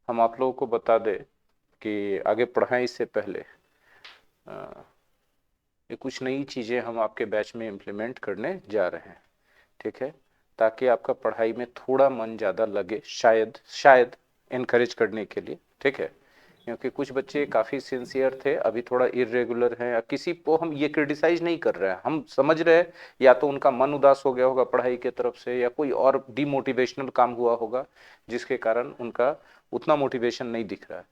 हम आप लोगों को बता दें कि आगे पढ़ाई से पहले ये कुछ नई चीज़ें हम आपके बैच में इम्प्लीमेंट करने जा रहे हैं, ठीक है, ताकि आपका पढ़ाई में थोड़ा मन ज़्यादा लगे, शायद शायद इनकरेज करने के लिए, ठीक है। क्योंकि कुछ बच्चे काफ़ी सिंसियर थे, अभी थोड़ा इरेगुलर हैं, या किसी को हम ये क्रिटिसाइज नहीं कर रहे हैं, हम समझ रहे हैं या तो उनका मन उदास हो गया होगा पढ़ाई की तरफ से, या कोई और डिमोटिवेशनल काम हुआ होगा जिसके कारण उनका उतना मोटिवेशन नहीं दिख रहा है,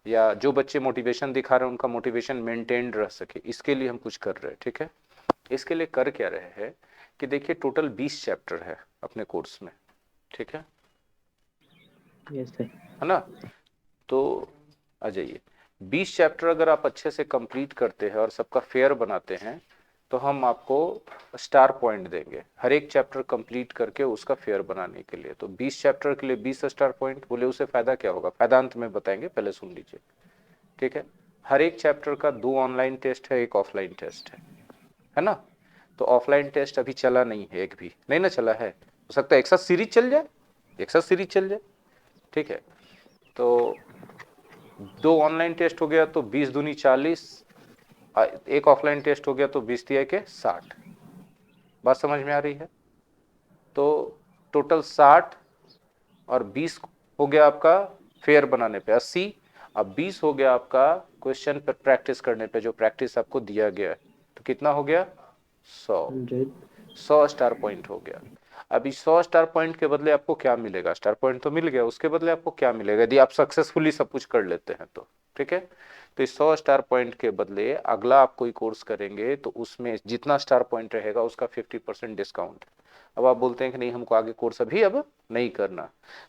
या जो बच्चे मोटिवेशन दिखा रहे हैं उनका मोटिवेशन मेंटेन रह सके, इसके लिए हम कुछ कर रहे हैं, ठीक है। इसके लिए कर क्या रहे हैं कि देखिए टोटल 20 चैप्टर है अपने कोर्स में, ठीक है। Yes sir. है ना। तो आ जाइए, 20 चैप्टर अगर आप अच्छे से कंप्लीट करते हैं और सबका फेयर बनाते हैं तो हम आपको स्टार पॉइंट देंगे हर एक चैप्टर कंप्लीट करके उसका फेयर बनाने के लिए। तो 20 चैप्टर के लिए 20 स्टार पॉइंट बोले, उससे फायदा क्या होगा, फायदा अंत में बताएंगे, पहले सुन लीजिए, ठीक है। हर एक चैप्टर का 2 ऑनलाइन टेस्ट है, 1 ऑफलाइन टेस्ट है ना। तो ऑफलाइन टेस्ट अभी चला नहीं है, एक भी नहीं ना चला है, हो सकता है एक साथ सीरीज चल जाए, एक साथ सीरीज चल जाए, ठीक है। तो 2 ऑनलाइन टेस्ट हो गया तो 20 दूनी 40, एक ऑफलाइन टेस्ट हो गया तो 20 तिया के 60। बात समझ में आ रही है। तो टोटल 60 और 20 हो गया आपका फेयर बनाने पे 80, अब 20 हो गया आपका क्वेश्चन पर प्रैक्टिस करने पे, जो प्रैक्टिस आपको दिया गया है, तो कितना हो गया 100। 100। 100 स्टार पॉइंट हो गया। अभी 100 स्टार पॉइंट के बदले आपको क्या मिलेगा, स्टार पॉइंट तो मिल गया, उसके बदले आपको क्या मिलेगा यदि आप सक्सेसफुली सब कुछ कर लेते हैं तो, ठीक है। तो इस 100 स्टार पॉइंट के बदले अगला आप कोई कोर्स करेंगे तो उसमें जितना स्टार पॉइंट रहेगा उसका 50% डिस्काउंट। अब आप बोलते हैं कि नहीं हमको आगे कोर्स अभी अब नहीं करना,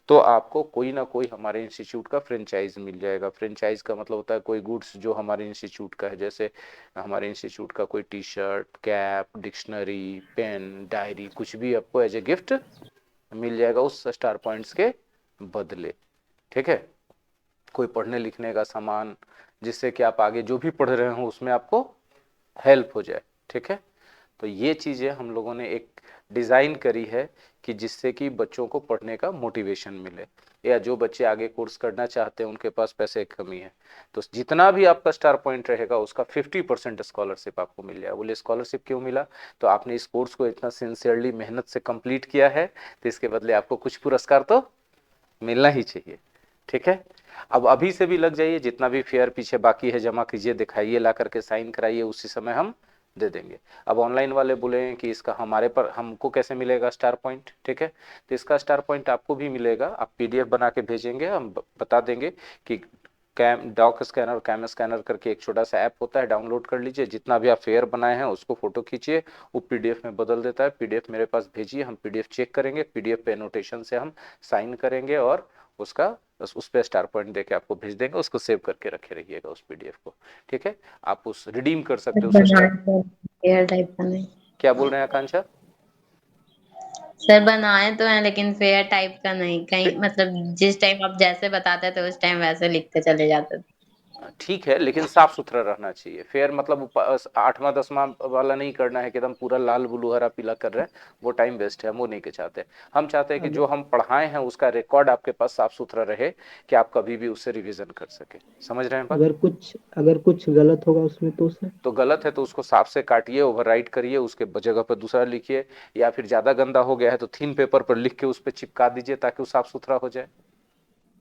तो आपको कोई ना कोई हमारे इंस्टीट्यूट का फ्रेंचाइज मिल जाएगा। फ्रेंचाइज का मतलब होता है कोई गुड्स जो हमारे इंस्टीट्यूट का है, जैसे हमारे इंस्टीट्यूट का कोई T shirt, cap, dictionary, pen, diary, कुछ भी आपको एज ए गिफ्ट मिल जाएगा उस स्टार पॉइंट्स के बदले, ठीक है। कोई पढ़ने लिखने का सामान, जिससे कि आप आगे जो भी पढ़ रहे हो उसमें आपको हेल्प हो जाए, ठीक है। तो ये चीज़ें हम लोगों ने एक डिज़ाइन करी है कि जिससे कि बच्चों को पढ़ने का मोटिवेशन मिले, या जो बच्चे आगे कोर्स करना चाहते हैं उनके पास पैसे की कमी है, तो जितना भी आपका स्टार पॉइंट रहेगा उसका 50% स्कॉलरशिप आपको मिल जाएगा। बोले स्कॉलरशिप क्यों मिला, तो आपने इस कोर्स को इतना सिंसियरली मेहनत से कंप्लीट किया है, तो इसके बदले आपको कुछ पुरस्कार तो मिलना ही चाहिए, ठीक है। अब अभी से भी लग जाइए, जितना भी फेयर पीछे बाकी है जमा कीजिए, दिखाइए, ला करके साइन कराइए, उसी समय हम दे देंगे। अब ऑनलाइन वाले बोले कि इसका हमारे पर हमको कैसे मिलेगा स्टार पॉइंट, ठीक है। तो इसका स्टार पॉइंट आपको भी मिलेगा, आप पीडीएफ बना के भेजेंगे, हम बता देंगे कि cam doc scanner, cam scanner करके एक छोटा सा ऐप होता है, डाउनलोड कर लीजिए, जितना भी आप फेयर बनाए हैं उसको फोटो खींचिए, वो पीडीएफ में बदल देता है, पीडीएफ मेरे पास भेजिए, हम पीडीएफ चेक करेंगे, पीडीएफ पे एनोटेशन से हम साइन करेंगे और उसका उस पर स्टार पॉइंट देके आपको भेज देंगे, उसको सेव करके रखे रहिएगा उस पीडीएफ को, ठीक है। आप उस रिडीम कर सकते सर हो उस बनाए स्टार। तो फेयर टाइप का नहीं। क्या बोल रहे हैं आकांक्षा। सर बनाए तो हैं लेकिन फेयर टाइप का नहीं, कहीं मतलब जिस टाइम आप जैसे बताते थे उस टाइम वैसे लिखते चले जाते थे। ठीक है, लेकिन साफ सुथरा रहना चाहिए। फेयर मतलब 8वां 10वां वाला नहीं करना है कि एकदम पूरा लाल ब्लू हरा पीला कर रहे हैं, वो टाइम वेस्ट है, हम वो नहीं के चाहते। हम चाहते हैं कि जो हम पढ़ाए हैं उसका रिकॉर्ड आपके पास साफ सुथरा रहे, कि आप कभी भी उससे रिवीजन कर सके। समझ रहे हैं बात। अगर कुछ गलत होगा उसमें तो सर। तो गलत है तो उसको साफ से काटिए, ओवरराइट करिए, उसके जगह पर दूसरा लिखिए, या फिर ज्यादा गंदा हो गया है तो थीन पेपर पर लिख के उस पर चिपका दीजिए ताकि वो साफ सुथरा हो जाए,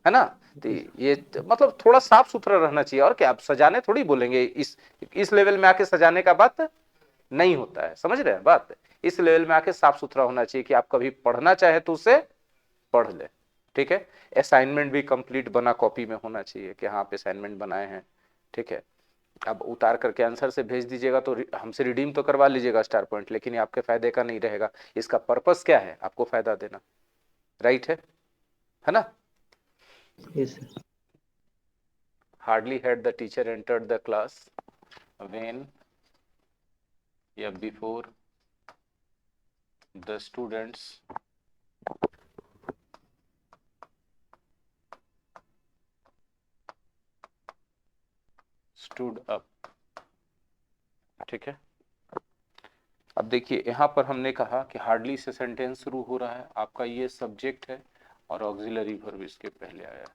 है ना। तो ये मतलब थोड़ा साफ सुथरा रहना चाहिए, और क्या आप सजाने थोड़ी बोलेंगे, इस लेवल में आके सजाने का बात नहीं होता है, समझ रहे हैं बात। इस लेवल में आके साफ सुथरा होना चाहिए कि आप कभी पढ़ना चाहे तो उसे पढ़ ले, ठीक है। असाइनमेंट भी कंप्लीट बना कॉपी में होना चाहिए कि हाँ आप असाइनमेंट बनाए हैं, ठीक है। अब उतार करके आंसर से भेज दीजिएगा तो हमसे रिडीम तो करवा लीजिएगा स्टार पॉइंट, लेकिन ये आपके फायदे का नहीं रहेगा। इसका पर्पस क्या है, आपको फायदा देना, राइट है ना। Yes sir. Hardly had the teacher entered the class when, yeah, before the students stood up, ठीक है। अब देखिए यहाँ पर हमने कहा कि हार्डली से सेंटेंस शुरू हो रहा है, आपका ये सब्जेक्ट है और ऑक्सिलरी वर्ब इसके पहले आया है।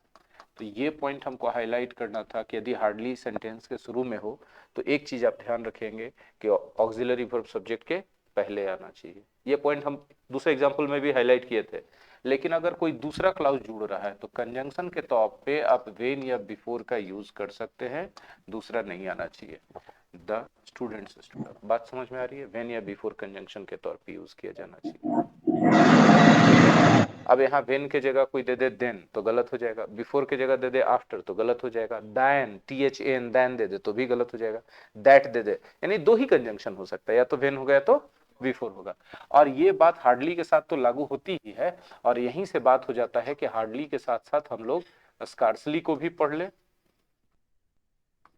तो ये पॉइंट हमको हाईलाइट करना था कि यदि हार्डली सेंटेंस के शुरू में हो तो एक चीज आप ध्यान रखेंगे कि ऑक्सिलरी वर्ब सब्जेक्ट के पहले आना चाहिए। ये पॉइंट हम दूसरे एग्जांपल में भी हाईलाइट किए थे। लेकिन अगर कोई दूसरा क्लाउज जुड़ रहा है तो कंजंक्शन के तौर पे आप वेन या बिफोर का यूज कर सकते हैं, दूसरा नहीं आना चाहिए। द स्टूडेंट्स स्टूड अप, बात समझ में आ रही है? वेन या बिफोर कंजंक्शन के तौर पे यूज किया जाना चाहिए, ठीक है। अब यहाँ वेन के जगह कोई दे दे देन तो गलत हो जाएगा, बिफोर के जगह दे दे आफ्टर तो गलत हो जाएगा, दैन THAN दैन दे दे तो भी गलत हो जाएगा, दैट दे दे, यानी दो ही कंजंक्शन हो सकता है, या तो वेन होगा या तो बिफोर होगा। और ये बात हार्डली के साथ तो लागू होती ही है, और यहीं से बात हो जाता है कि हार्डली के साथ साथ हम लोग स्कार्सली को भी पढ़ ले,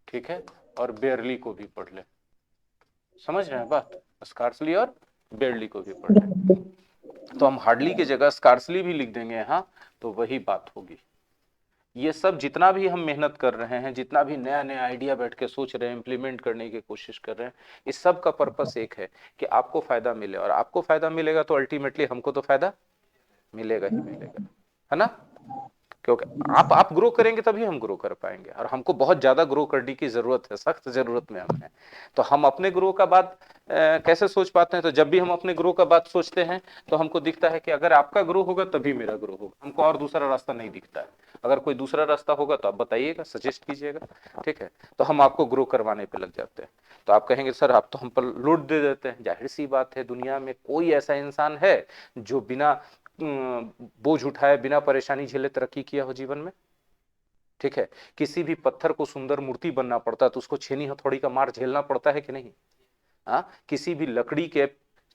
ठीक है, और बेयरली को भी पढ़ ले। समझ रहे हैं बात? स्कार्सली और बेयरली को भी पढ़ ले, तो हम हार्डली की जगह स्कार्सली भी लिख देंगे यहाँ, तो वही बात होगी। ये सब जितना भी हम मेहनत कर रहे हैं, जितना भी नया नया आइडिया बैठ के सोच रहे हैं, इंप्लीमेंट करने की कोशिश कर रहे हैं, इस सब का पर्पस एक है कि आपको फायदा मिले, और आपको फायदा मिलेगा तो अल्टीमेटली हमको तो फायदा मिलेगा ही मिलेगा, है ना? क्योंकि आप ग्रो करेंगे तभी हम ग्रो कर पाएंगे, और हमको बहुत ज्यादा ग्रो करने की जरूरत है, सख्त जरूरत में हम हैं। तो हम अपने ग्रो का बात कैसे सोच पाते हैं? तो जब भी हम अपने ग्रो का बात सोचते हैं तो हमको दिखता है कि अगर आपका ग्रो होगा तभी मेरा ग्रो होगा, हमको और दूसरा रास्ता नहीं दिखता है। अगर कोई दूसरा रास्ता होगा तो आप बताइएगा, सजेस्ट कीजिएगा, ठीक है। तो हम आपको ग्रो करवाने पे लग जाते हैं। तो आप कहेंगे सर आप तो हम पर लोड दे देते हैं। जाहिर सी बात है, दुनिया में कोई ऐसा इंसान है जो बिना बोझ उठाए, बिना परेशानी झेले तरक्की किया हो जीवन में? ठीक है। किसी भी पत्थर को सुंदर मूर्ति बनना पड़ता है तो उसको छेनी हथौड़ी का मार झेलना पड़ता है कि नहीं? हाँ, किसी भी लकड़ी के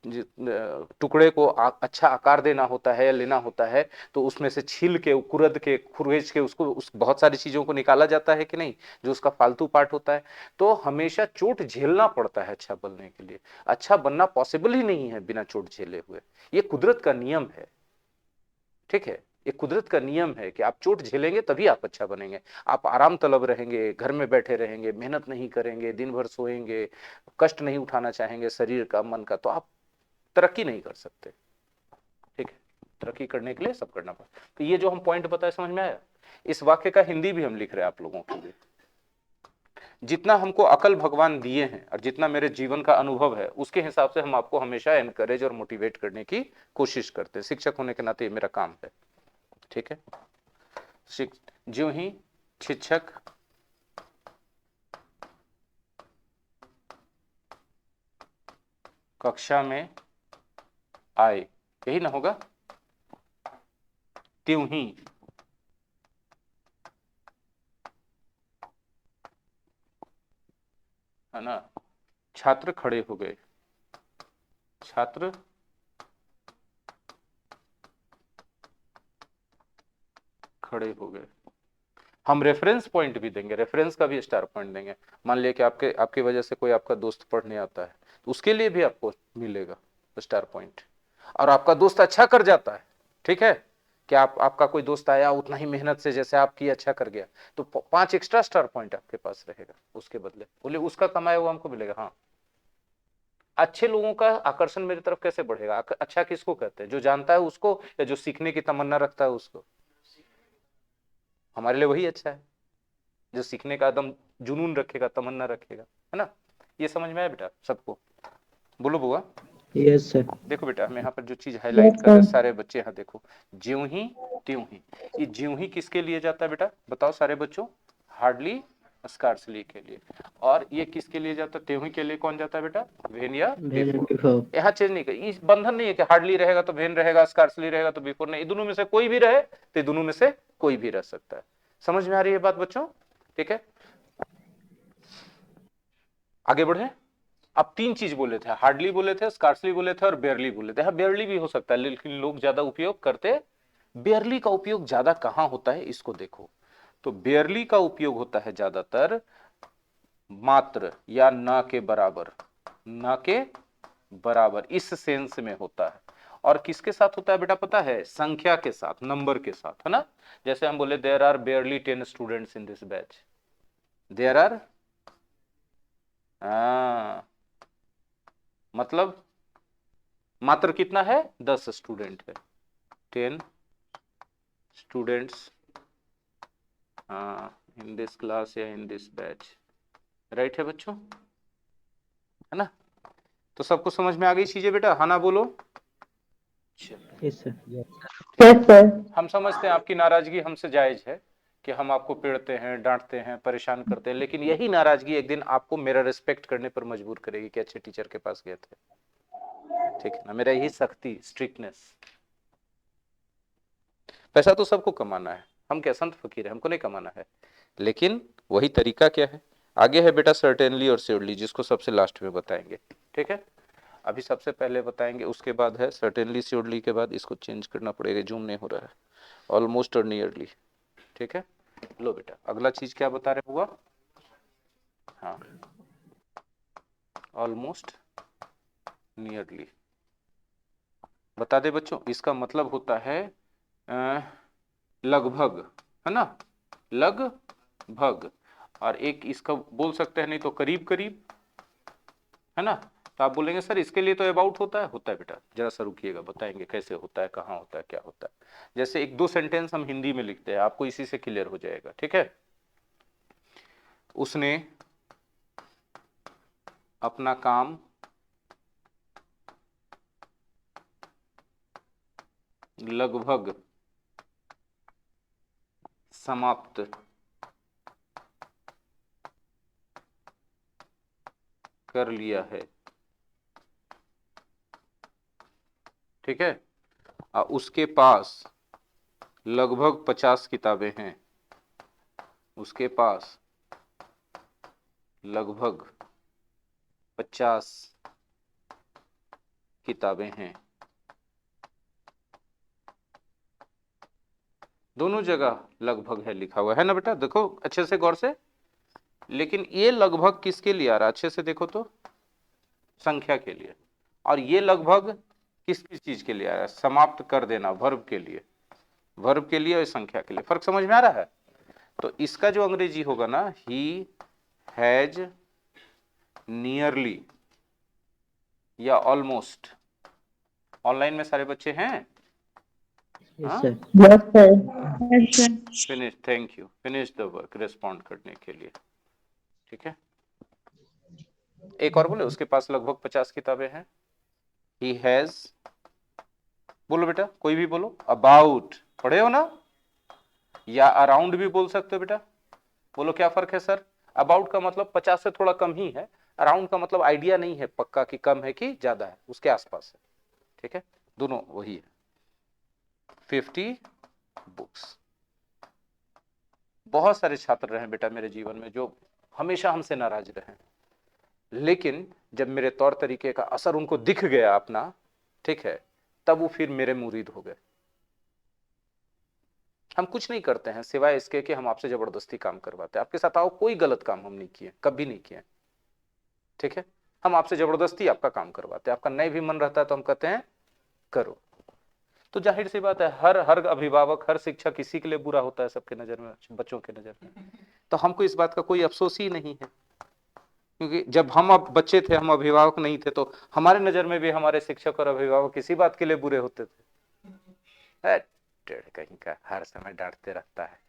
टुकड़े को अच्छा आकार देना होता है, लेना होता है, तो उसमें से छील के, कुरद के, खुरवेच के उसको बहुत सारी चीजों को निकाला जाता है कि नहीं, जो उसका फालतू पार्ट होता है। तो हमेशा चोट झेलना पड़ता है अच्छा बनने के लिए। अच्छा बनना पॉसिबल ही नहीं है बिना चोट झेले हुए, ये कुदरत का नियम है, ठीक है। ये कुदरत का नियम है कि आप चोट झेलेंगे तभी आप अच्छा बनेंगे। आप आराम तलब रहेंगे, घर में बैठे रहेंगे, मेहनत नहीं करेंगे, दिन भर सोएंगे, कष्ट नहीं उठाना चाहेंगे शरीर का, मन का, तो आप तरक्की नहीं कर सकते, ठीक है। तरक्की करने के लिए सब करना पड़ता। तो ये जो हम पॉइंट बताए, समझ में आया? इस वाक्य का हिंदी भी हम लिख रहे हैं आप लोगों के लिए। जितना हमको अकल भगवान दिए हैं और जितना मेरे जीवन का अनुभव है, उसके हिसाब से हम आपको हमेशा एनकरेज और मोटिवेट करने की कोशिश करते हैं। शिक्षक होने के नाते ये मेरा काम है, ठीक है। ज्यों ही शिक्षक कक्षा में आए, यही ना होगा? त्यों ही है ना, छात्र खड़े हो गए, छात्र खड़े हो गए। हम रेफरेंस पॉइंट भी देंगे, रेफरेंस का भी स्टार पॉइंट देंगे। मान लिया कि आपकी वजह से कोई आपका दोस्त पढ़ने आता है, तो उसके लिए भी आपको मिलेगा स्टार पॉइंट। और आपका दोस्त अच्छा कर जाता है, ठीक है, कि आपका कोई दोस्त आया उतना ही मेहनत से जैसे आपकी अच्छा कर गया, तो 5 एक्स्ट्रा स्टार पॉइंट आपके पास रहेगा उसके बदले। बोले उसका कमाया हुआ हमको मिलेगा। हाँ, अच्छे लोगों का आकर्षण मेरी तरफ कैसे बढ़ेगा? अच्छा किसको कहते हैं? जो जानता है उसको, या जो सीखने की तमन्ना रखता है उसको? हमारे लिए वही अच्छा है, जो सीखने का एकदम जुनून रखेगा, तमन्ना रखेगा, है ना? ये समझ में आया बेटा सबको? बोलो बुआ। Yes sir. देखो बेटा, हम यहाँ पर जो चीज हाईलाइट कर रहे हैं, सारे बच्चे यहाँ देखो, ज्यों ही त्यों ही। ये ज्यों ही किसके लिए जाता है बेटा, बताओ सारे बच्चों? हार्डली स्कार्सली के लिए। और ये किसके लिए जाता है? त्यों ही के लिए कौन जाता है बेटा? वेन या बिफोर। यहाँ चेंज नहीं कर, इस बंधन नहीं है कि हार्डली रहेगा तो वेन रहेगा, स्कार्सली रहेगा तो बिफोर नहीं। दोनों में से कोई भी रहे तो दोनों में से कोई भी रह सकता है। समझ में आ रही है बात बच्चों? ठीक है, आगे बढ़े। अब 3 चीज बोले थे, हार्डली बोले थे, स्कार्सली बोले थे, और बेयरली बोले थे। हाँ, बेयरली भी हो सकता है, लेकिन लोग ज्यादा उपयोग करते, बेयरली का उपयोग ज्यादा कहां होता है इसको देखो। तो बेयरली का उपयोग होता है ज्यादातर मात्र या ना के बराबर, ना के बराबर इस सेंस में होता है। और किसके साथ होता है बेटा पता है? संख्या के साथ, नंबर के साथ, है ना? जैसे हम बोले there are barely 10 students in this batch, there are, मतलब मात्र कितना है? 10 स्टूडेंट है, 10 स्टूडेंट्स हाँ, इन दिस क्लास या इन दिस बैच, राइट है बच्चों, है ना। तो सबको समझ में आ गई चीजें बेटा, हाँ ना बोलो। Yes sir. Yes sir. हम समझते हैं आपकी नाराजगी हमसे जायज है कि हम आपको पीड़ते हैं, डांटते हैं, परेशान करते हैं, लेकिन यही नाराजगी एक दिन आपको मेरा रिस्पेक्ट करने पर मजबूर करेगी कि अच्छे टीचर के पास गए थे, ठीक है ना। मेरा यही सख्ती, स्ट्रिक्टनेस। पैसा तो सबको कमाना है, हम क्या संत फकीर है, हमको नहीं कमाना है, लेकिन वही तरीका क्या है। आगे है बेटा सर्टेनली और श्योरली, जिसको सबसे लास्ट में बताएंगे, ठीक है। अभी सबसे पहले बताएंगे, उसके बाद है सर्टेनली श्योरली के बाद इसको चेंज करना पड़ेगा, जूम नहीं हो रहा है, ऑलमोस्ट और नियरली, ठीक है। लो बेटा, अगला चीज क्या बता रहे हुआ, हाँ, ऑलमोस्ट नियरली बता दे बच्चों, इसका मतलब होता है लगभग, है ना, लगभग। और एक इसका बोल सकते हैं, नहीं तो करीब करीब, है ना। तो आप बोलेंगे सर इसके लिए तो अबाउट होता है बेटा, जरा सा रुकिएगा, बताएंगे कैसे होता है, कहाँ होता है, क्या होता है। जैसे एक दो सेंटेंस हम हिंदी में लिखते हैं, आपको इसी से क्लियर हो जाएगा, ठीक है। उसने अपना काम लगभग समाप्त कर लिया है, ठीक है। उसके पास लगभग 50 किताबें हैं, उसके पास लगभग 50 किताबें हैं। दोनों जगह लगभग है लिखा हुआ है ना बेटा, देखो अच्छे से गौर से। लेकिन ये लगभग किसके लिए आ रहा है, अच्छे से देखो तो, संख्या के लिए। और ये लगभग किस किस चीज के लिए आ रहा है, समाप्त कर देना, वर्ब के लिए, वर्ब के लिए और संख्या के लिए। फर्क समझ में आ रहा है। तो इसका जो अंग्रेजी होगा ना, ही हैज नियरली या ऑलमोस्ट। ऑनलाइन में सारे बच्चे हैं, यस हाँ, sir. Yes sir. Finish, thank you, finish the work, respond करने के लिए, ठीक है। एक और बोले, उसके पास लगभग 50 किताबें हैं। ही हैज, बोलो बेटा, कोई भी बोलो, अबाउट, पढ़े हो ना, या अराउंड भी बोल सकते हो बेटा। बोलो क्या फर्क है सर। अबाउट का मतलब 50 से थोड़ा कम ही है, अराउंड का मतलब आइडिया नहीं है पक्का कि कम है कि ज्यादा है, उसके आसपास है, ठीक है। दोनों वही है। 50 बुक्स। बहुत सारे छात्र रहे बेटा मेरे जीवन में जो हमेशा हमसे नाराज रहे, लेकिन जब मेरे तौर तरीके का असर उनको दिख गया अपना, ठीक है, तब वो फिर मेरे मुरीद हो गए। हम कुछ नहीं करते हैं सिवाय इसके कि हम आपसे जबरदस्ती काम करवाते हैं। आपके साथ आओ, कोई गलत काम हम नहीं किए, कभी नहीं किए, ठीक है। हम आपसे जबरदस्ती आपका काम करवाते हैं, आपका नहीं भी मन रहता है तो हम कहते हैं करो। तो जाहिर सी बात है, हर हर अभिभावक, हर शिक्षक इसी के लिए बुरा होता है सबके नजर में, बच्चों के नजर में। तो हमको इस बात का कोई अफसोस ही नहीं है, क्योंकि जब हम अब बच्चे थे, हम अभिभावक नहीं थे, तो हमारे नजर में भी हमारे शिक्षक और अभिभावक इसी बात के लिए बुरे होते थे। टेढ़ कहीं का, हर समय डांटते रहता है,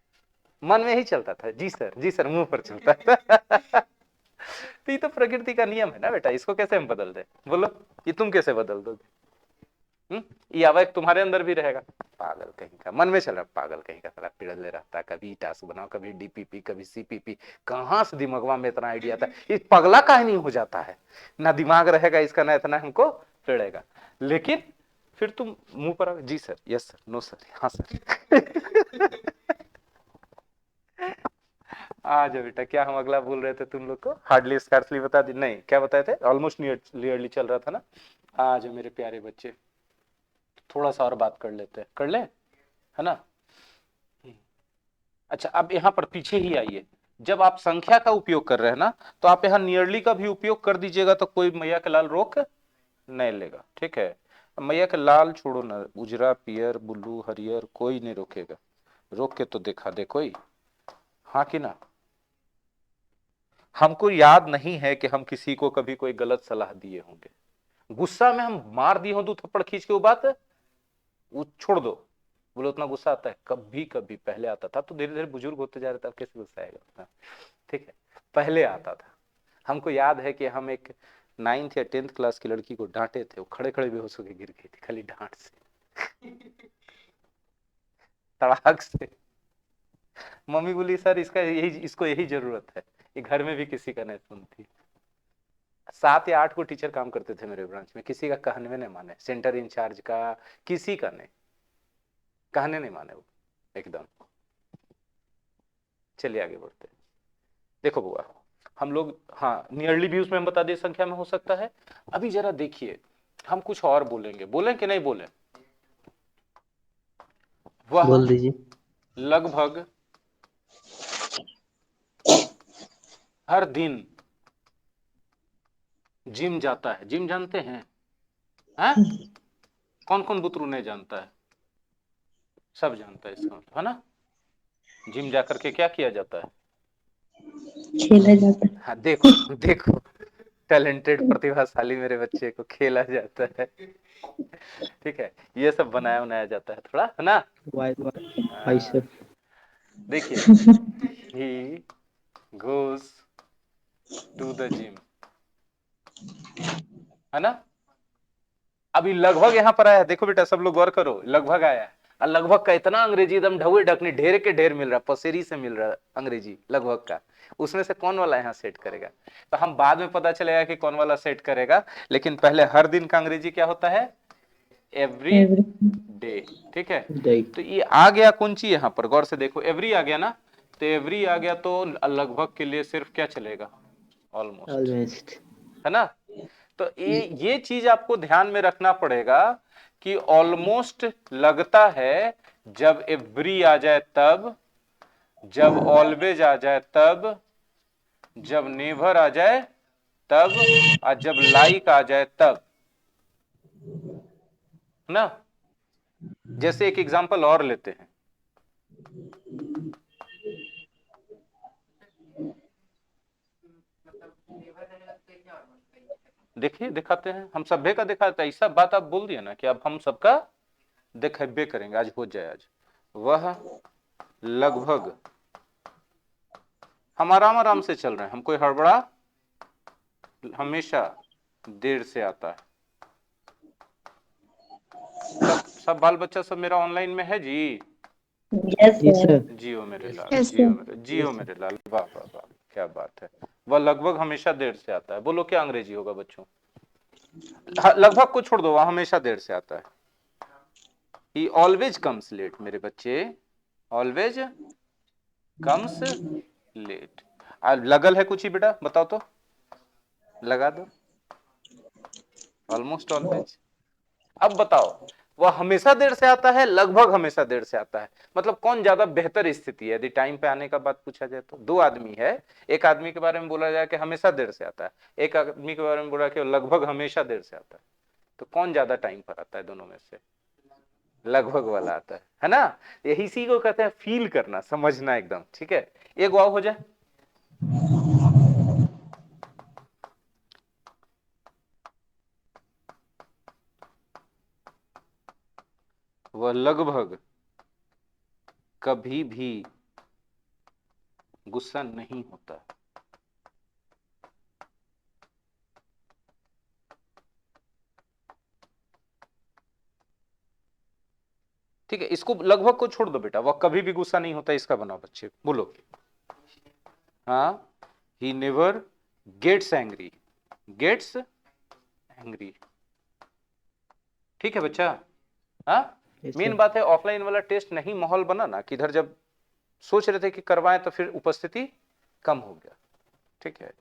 मन में ही चलता था, जी सर, जी सर, मुंह पर चलता था। तो ये तो प्रकृति का नियम है ना बेटा, इसको कैसे हम बदल दे, बोलो, ये तुम कैसे बदल दोगे। ये आवेग तुम्हारे अंदर भी रहेगा, पागल कहीं का, मन में चल रहा, पागल कहीं का, साला पिड़ले रहता है, कभी टास्क बनाओ, कभी डीपीपी, कभी सीपीपी, कहां से दिमागवा में इतना आइडिया था, ये पगला काहे नहीं हो जाता है, ना दिमाग रहेगा इसका, ना इतना हमको पिड़ेगा। लेकिन फिर तुम मुंह पर, जी sir, yes sir, no sir, हाँ सर। आ जाओ बेटा, क्या हम अगला बोल रहे थे तुम लोग को, हार्डली स्कार्सली बता दी, नहीं क्या बताए थे, ऑलमोस्ट नियरली चल रहा था ना। आ जाओ मेरे प्यारे बच्चे, थोड़ा सा और बात कर लेते हैं, कर ले, है ना। अच्छा, अब यहाँ पर पीछे ही आइए। जब आप संख्या का उपयोग कर रहे हैं ना, तो आप यहाँ नियरली का भी उपयोग कर दीजिएगा, तो कोई मैया के लाल रोक नहीं लेगा, ठीक है। मैया के लाल छोड़ो ना, उजरा, पियर, ब्लू, हरियर, कोई नहीं रोकेगा। रोक के तो देखा दे कोई, हाँ कि ना। हमको याद नहीं है कि हम किसी को कभी कोई गलत सलाह दिए होंगे, गुस्सा में हम मार दिए हो दो थप्पड़ खींच के, वो बात वो छोड़ दो, बोलो उतना गुस्सा आता है? कभी कभी पहले आता था, तो धीरे धीरे बुजुर्ग होते जा रहे थे, अब कैसे गुस्सा आएगा उतना? ठीक है, पहले आता था। हमको याद है कि हम एक 9th या 10th क्लास की लड़की को डांटे थे, वो खड़े खड़े बेहोश होकर गिर गई थी खाली डांट से। तड़ाक से। मम्मी बोली सर इसका यही, इसको यही जरूरत है, ये घर में भी किसी का नहीं सुनती। 7 या 8 को टीचर काम करते थे मेरे ब्रांच में, किसी का कहने में नहीं माने, सेंटर इंचार्ज का, किसी का नहीं, कहने नहीं माने वो एकदम। चलिए आगे बढ़ते हैं। देखो बुआ, हम लोग, हाँ नियरली भी उसमें हम बता दिए संख्या में हो सकता है। अभी जरा देखिए, हम कुछ और बोलेंगे, बोलें कि नहीं बोलें? वह बोल दीजिए। लगभग हर दिन जिम जाता है। जिम जानते हैं? हैं? कौन कौन बुतरू नहीं जानता है? सब जानता है इसका मतलब, है ना? जिम जाकर के क्या किया जाता है? खेला जाता है। हाँ देखो देखो, टैलेंटेड प्रतिभाशाली मेरे बच्चे को खेला जाता है। ठीक है, ये सब बनाया बनाया जाता है थोड़ा, है ना? बाइसेप। देखिए, he goes to the gym, है ना? अभी लगभग यहाँ पर आया, देखो बेटा सब लोग गौर करो, लगभग आया है। और लगभग का इतना अंग्रेजी एकदम ढवे ढकनी ढेर के ढेर मिल रहा है, पसेरी से मिल रहा है अंग्रेजी लगभग का। उसमें से कौन वाला यहाँ सेट करेगा? तो हम बाद में पता चलेगा कि कौन वाला सेट करेगा, लेकिन पहले हर दिन का अंग्रेजी क्या होता है? Every day. ठीक है, तो ये आ गया कौन ची यहाँ पर, गौर से देखो, एवरी आ गया ना, तो एवरी आ गया तो लगभग के लिए सिर्फ क्या चलेगा? ऑलमोस्ट, है ना? तो ये चीज आपको ध्यान में रखना पड़ेगा कि ऑलमोस्ट लगता है जब एवरी आ जाए तब, जब ऑलवेज आ जाए तब, जब नेवर आ जाए तब, और जब लाइक आ जाए तब, ना? जैसे एक एग्जांपल और लेते हैं, देखिए दिखाते हैं, हम सभ्य का दिखाते हैं। ऐसा बात आप बोल दिया ना कि अब हम सबका दिखेबे करेंगे, आज हो जाए आज। वह लगभग, हम आराम आराम से चल रहे हैं, हम कोई हड़बड़ा, हमेशा देर से आता है। सब बाल बच्चा सब मेरा ऑनलाइन में है जी? Yes sir. जियो मेरे लाल, Yes, जियो sir. मेरे, जियो मेरे लाल, वाह वाह वाह, क्या बात है। वह लगभग हमेशा देर से आता है, बोलो क्या अंग्रेजी होगा बच्चों? हाँ, लगभग को छोड़ दो, वह हमेशा देर से आता है। ही ऑलवेज कम्स लेट मेरे बच्चे, ऑलवेज कम्स लेट। लगल है कुछ ही बेटा, बताओ तो, लगा दो, ऑलमोस्ट ऑलवेज। अब बताओ, वह हमेशा देर से आता है, लगभग हमेशा देर से आता है, मतलब कौन ज्यादा बेहतर स्थिति है? यदि टाइम पे आने का बात पूछा जाए तो दो आदमी है, एक आदमी के बारे में बोला जाए कि हमेशा देर से आता है, एक आदमी के बारे में बोला कि लगभग हमेशा देर से आता है, तो कौन ज्यादा टाइम पर आता है दोनों में से? लगभग वाला आता है ना? यही इसी को कहते हैं फील करना, समझना एकदम। ठीक है, एक वाव हो जाए। वह लगभग कभी भी गुस्सा नहीं होता। ठीक है, इसको लगभग को छोड़ दो बेटा, वह कभी भी गुस्सा नहीं होता, इसका बनाओ बच्चे, बोलो। हाँ, he never gets angry, gets angry. ठीक है बच्चा? हाँ, मेन बात है ऑफलाइन वाला टेस्ट नहीं माहौल बना ना, किधर जब सोच रहे थे कि करवाएं तो फिर उपस्थिति कम हो गया। ठीक है,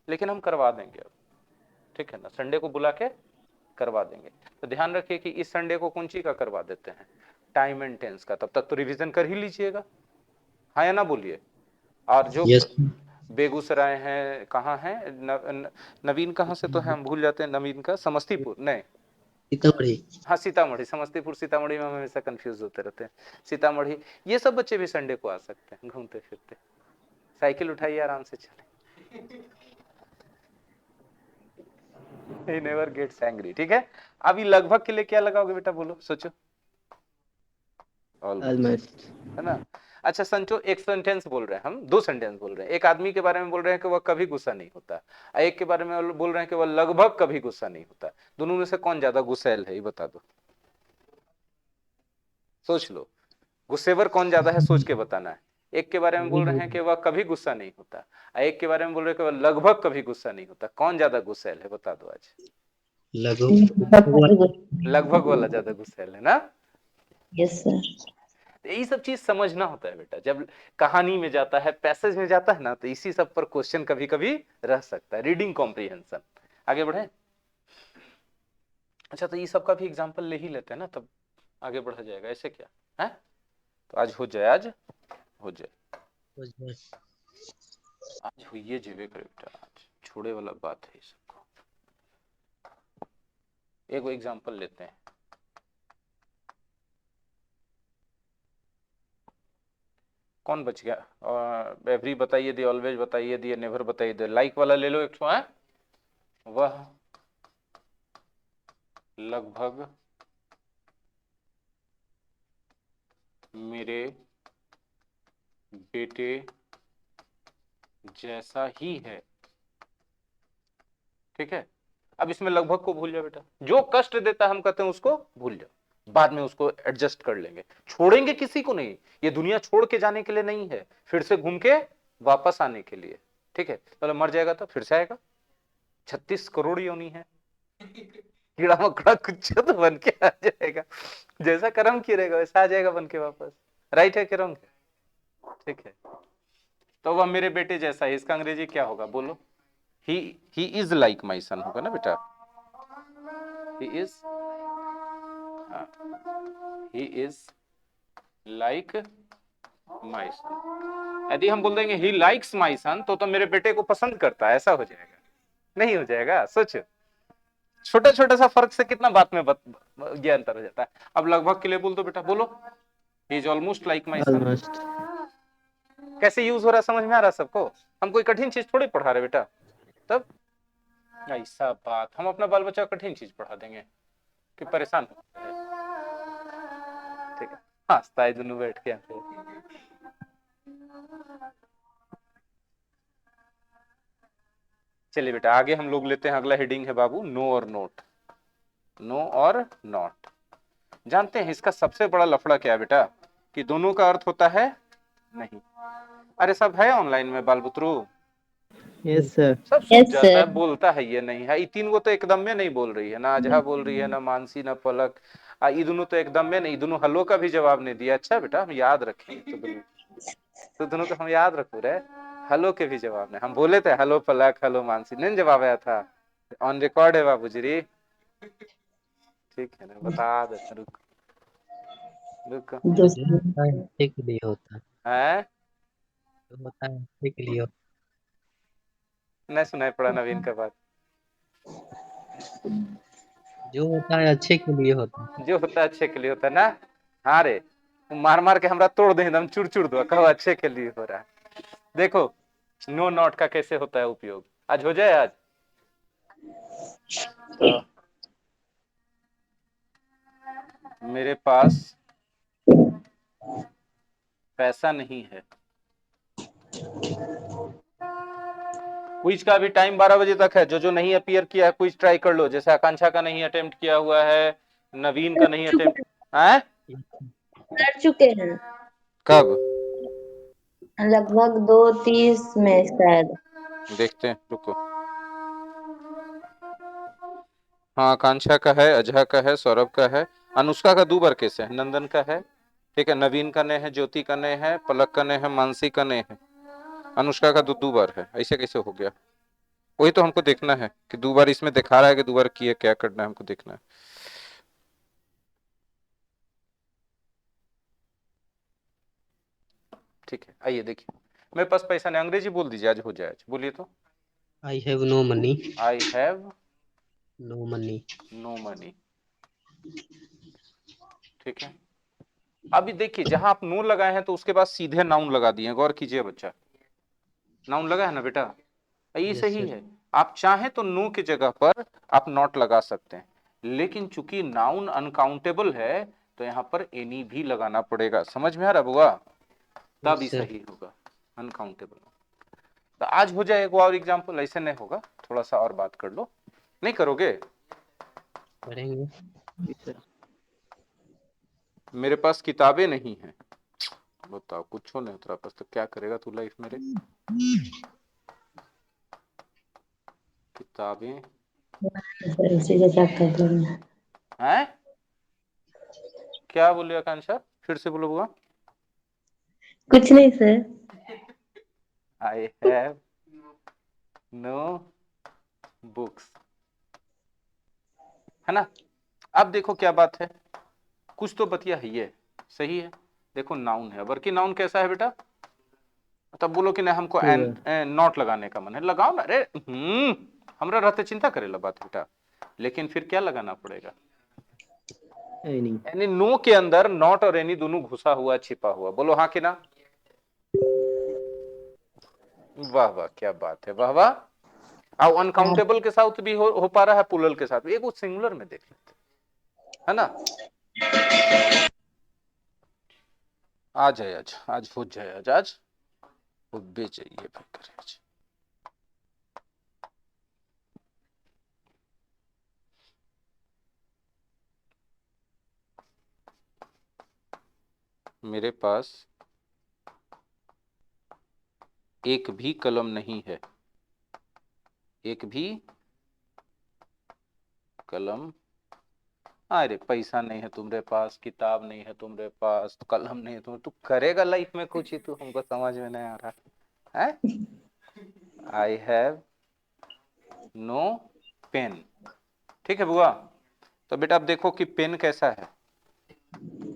लेकिन हम करवा देंगे अब, ठीक है ना, संडे को बुला के करवा देंगे। तो ध्यान रखिए कि इस संडे को कौन सी का करवा देते हैं? टाइम एंड टेंस का। तब तक तो रिवीजन कर ही लीजिएगा, हाँ या ना बोलिए। और जो बेगूसराय है, कहाँ है नवीन, कहाँ से तो है हम भूल जाते हैं, नवीन का समस्तीपुर नहीं, सीतामढ़ी। हाँ सीतामढ़ी, समस्तीपुर सीतामढ़ी में हम हमेशा कंफ्यूज होते रहते हैं। सीतामढ़ी, ये सब बच्चे भी संडे को आ सकते हैं घूमते फिरते, साइकिल उठाइए आराम से चले। He never gets angry। ठीक है, अभी लगभग के लिए क्या लगाओगे बेटा, बोलो, सोचो। Almost, almost. है ना। अच्छा संचो, एक सेंटेंस बोल रहे हैं हम, दो सेंटेंस बोल रहे हैं। एक आदमी के बारे में बोल रहे हैं कि वह कभी गुस्सा नहीं होता, और एक के बारे में बोल रहे हैं कि वह लगभग कभी गुस्सा नहीं होता। दोनों में से कौन ज्यादा गुस्सैल है, ये बता दो, सोच लो। गुस्सेवर कौन ज्यादा है, सोच के बताना है। एक के बारे में बोल रहे हैं कि वह कभी गुस्सा नहीं होता, और एक के बारे में बोल रहे हैं कि वह लगभग कभी गुस्सा नहीं होता। कौन ज्यादा गुस्सैल है, बता दो आज। लघु। लगभग वाला ज्यादा गुस्सैल है ना। Yes sir. यही सब चीज समझना होता है बेटा। जब कहानी में जाता है, पैसेज में जाता है ना, तो इसी सब पर क्वेश्चन कभी कभी रह सकता है। Reading comprehension. आगे बढ़े। अच्छा, तो ये सब का भी एग्जांपल ले ही लेते हैं ना, तब आगे बढ़ा जाएगा। ऐसे क्या है, तो आज हो जाए, आज हो जाए, आज हुई जेबे करे बेटा, आज छोड़े वाला बात है। सबको एक एग्जांपल लेते हैं। कौन बच गया? और एवरी बताइए दिए, ऑलवेज बताइए दिए, नेवर बताइए दिए। लाइक वाला ले लो एक ठो है। वह लगभग मेरे बेटे जैसा ही है। ठीक है, अब इसमें लगभग को भूल जाओ बेटा। जो कष्ट देता है हम कहते हैं उसको भूल जाओ, बाद में उसको एडजस्ट कर लेंगे। छोड़ेंगे किसी को नहीं, ये दुनिया छोड़ के जाने के लिए नहीं है, फिर से घूम के वापस आने के लिए। ठीक है, तो मर जाएगा तो फिर से आएगा। 36 करोड़ योनि है, कीड़ा मकड़ा कुछ तो बन के आ जाएगा। जैसा कर्म किया रहेगा वैसा आ जाएगा बन के वापस। राइट है कि रॉन्ग है? ठीक है, तो वह मेरे बेटे जैसा है, इसका अंग्रेजी क्या होगा, बोलो। ही इज लाइक माई सन होगा ना बेटा। ही इज लाइक माई सन। यदि हम बोल देंगे ही लाइक्स माई सन, तो मेरे बेटे को पसंद करता है, ऐसा हो जाएगा? नहीं हो जाएगा। सोचो, छोटा छोटा सा फर्क से कितना बात में ये अंतर हो जाता है। अब लगभग के लिए बोल दो बेटा, बोलो। He is almost like my son. Almost. कैसे यूज हो रहा है, समझ में आ रहा है सबको? हम कोई कठिन चीज थोड़ी पढ़ा रहे बेटा। तब ऐसा बात, हम अपना बाल बच्चा कठिन चीज पढ़ा देंगे कि परेशान हो। ठीक है, हंसता है दोनों बैठ के। चलिए बेटा, आगे हम लोग लेते हैं। अगला हेडिंग है बाबू, नो और नोट। नो और नॉट। जानते हैं इसका सबसे बड़ा लफड़ा क्या है बेटा? कि दोनों का अर्थ होता है नहीं। अरे सब है ऑनलाइन में बाल बुतरू, यस सर। सब सूझ यस जाता है, सर। बोलता है ये नहीं है। ये तीन वो तो एकदम में नहीं बोल रही है, ना अजहा बोल रही है, ना मानसी, ना पलक। ये दोनों तो एकदम में नहीं, दोनों हलो का भी जवाब नहीं दिया। अच्छा बेटा, हम याद रखेंगे तो दोनों को हम याद रखो रे। हलो के भी जवाब नहीं, हम बोले थे हलो पलक, हलो मानसी, नहीं जवाब आया था। ऑन रिकॉर्ड है बाबूजी। ठीक है ना, बता देते, रुक रुक। होता है अच्छे के लिए होता है। है जो होता है अच्छे के लिए नहीं सुनाई पड़ा नवीन का बात। जो होता है अच्छे के लिए होता है। जो होता है अच्छे के लिए होता है ना। हाँ रे, मार मार के हमरा तोड़ दे, एकदम चूर चूर दो, कहो अच्छे के लिए हो रहा है। देखो नो नॉट का कैसे होता है उपयोग, आज हो जाए। आज तो मेरे पास पैसा नहीं है। क्विज का भी टाइम 12 बजे तक है। जो नहीं अपियर किया है क्विज ट्राई कर लो। जैसे आकांक्षा का नहीं अटेम्प्ट किया हुआ है, नवीन का नहीं अटेम्प्ट है। कर चुके हैं कब? लगभग 2:30 में शायद। देखते हैं, रुको। हाँ, आकांक्षा का है, अजहा का है, सौरभ का है, अनुष्का का 2 बार केस है, नंदन का है। ठीक है, नवीन का नहीं है, ज्योति का नहीं है, पलक का नहीं है, मानसी का नहीं है, अनुष्का का 2 बार है। ऐसे कैसे हो गया? वही तो हमको देखना है कि 2 बार इसमें दिखा रहा है कि 2 बार किए, क्या करना है हमको देखना है। ठीक है, आइए देखिए। मेरे पास पैसा नहीं, अंग्रेजी बोल दीजिए, आज हो जाए। आज बोलिए तो। I have no money. I have no money. No money. ठीक है, अभी देखिए, जहां आप नो लगाए हैं तो उसके बाद सीधे नाउन लगा दिए। गौर कीजिए बच्चा, नाउन लगा है ना बेटा, ये यस सही सर। है। आप चाहें तो नो की जगह पर आप नॉट लगा सकते हैं, लेकिन चूंकि नाउन अनकाउंटेबल है तो यहाँ पर एनी भी लगाना पड़ेगा। समझ में आ रहा बुआ? तब ही Yes, sir. सही होगा अनकाउंटेबल। तो आज हो जाए एक और एग्जाम्पल, ऐसे नहीं होगा, थोड़ा सा और बात कर लो। नहीं करोगे? करेंगे। Yes, sir. मेरे पास किताबें नहीं है, बताओ, कुछ नहीं तेरा पास, तो क्या करेगा तू लाइफ में रे? किताबें सर उसी के साथ कर दूंगा। हैं? क्या बोले आकांक्षा? फिर से बोलो बुआ। कुछ नहीं sir. I have no books, है ना? अब देखो क्या बात है, कुछ तो बतिया है, ये सही है। देखो नाउन है, वर्किंग नाउन कैसा है बेटा? तब बोलो कि नहीं हमको नॉट लगाने का मन है, लगाओ ना। अरे हमरा रहते चिंता करेला बात बेटा, लेकिन फिर क्या लगाना पड़ेगा? Any. यानी नो के अंदर नॉट और एनी दोनों घुसा हुआ, छिपा हुआ। बोलो हाँ कि ना? वाह वाह, क्या बात है, वाह वाह। अब अनकाउंटेबल के साथ भी हो पा रहा है, प्लूरल के साथ भी। एक वो सिंगुलर में देख लेते, है ना? आ जाए आज, आज हो जाए, आज वो बेचेइए भाई करे आज। मेरे पास एक भी कलम नहीं है, एक भी कलम। अरे पैसा नहीं है तुम्हारे पास, किताब नहीं है तुम्हारे पास, कलम नहीं है तुम्हारे, तू करेगा लाइफ में कुछ ही? तू हमको समझ में नहीं आ रहा है। I have no pen. ठीक है बुआ? तो बेटा अब देखो कि पेन कैसा है,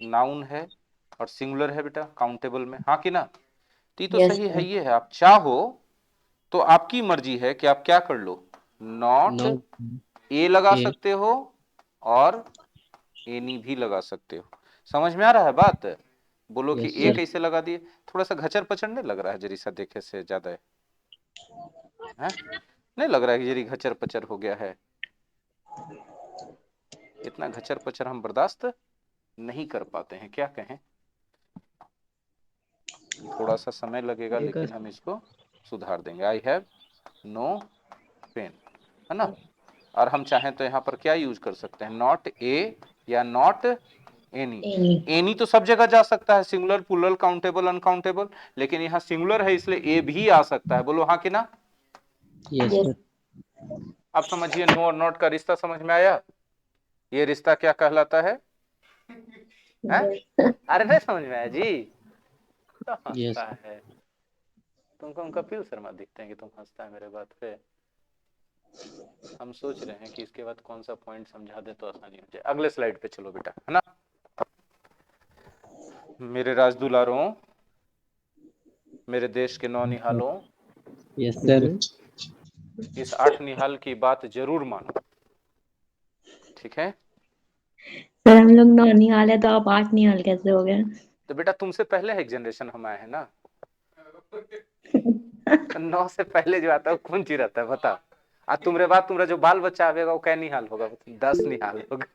नाउन है और सिंगुलर है बेटा, काउंटेबल में, हाँ कि ना? तो ये तो सही है, ये है। आप चाहो तो आपकी मर्जी है कि आप क्या कर लो, नॉट Not. ए लगा ए. सकते हो और एनी भी लगा सकते हो। समझ में आ रहा है बात? बोलो कि Yes, ए sir. कैसे लगा दिए? थोड़ा सा घचर पचर नहीं लग रहा है जरी सा, देखे से ज्यादा है? नहीं लग रहा है कि जरी घचर पचर हो गया है? इतना घचर पचर हम बर्दाश्त नहीं कर पाते हैं, क्या कहें? थोड़ा सा समय लगेगा, एक लेकिन हम इसको सुधार देंगे। आई हैव नो पेन, है ना? और हम चाहें तो यहाँ पर क्या यूज कर सकते हैं, नॉट ए या नॉट एनी। एनी तो सब जगह जा सकता है, सिंगुलर, प्लूरल, काउंटेबल, अनकाउंटेबल, लेकिन यहाँ सिंगुलर है इसलिए ए भी आ सकता है। बोलो हाँ कि ना? Yes, sir. अब समझिए, नो और नॉट का रिश्ता समझ में आया? ये रिश्ता क्या कहलाता है? अरे नहीं समझ में आया जी? तो Yes. हंसता है तुमको, हम कपिल शर्मा दिखते हैं कि तुम हंसता है मेरे बात पे। हम सोच रहे हैं कि इसके बाद कौन सा पॉइंट समझा दे तो आसानी हो जाए। अगले स्लाइड पे चलो बेटा, है ना? मेरे राजदुलारों, मेरे देश के नौ निहालों, Yes, sir. इस 8 निहाल की बात जरूर मानो, ठीक है? सर हम लोग 9 निहाल है तो आप 8 निहाल कैसे हो गए? तो बेटा तुमसे पहले एक जनरेशन हम आए हैं ना, 9 से पहले जो आता है वो कौन चीज रहता है बता? आज तुम्हारे बाद तुम्हारा जो बाल बच्चा आवेगा वो क्या निहाल होगा? 10 निहाल होगा।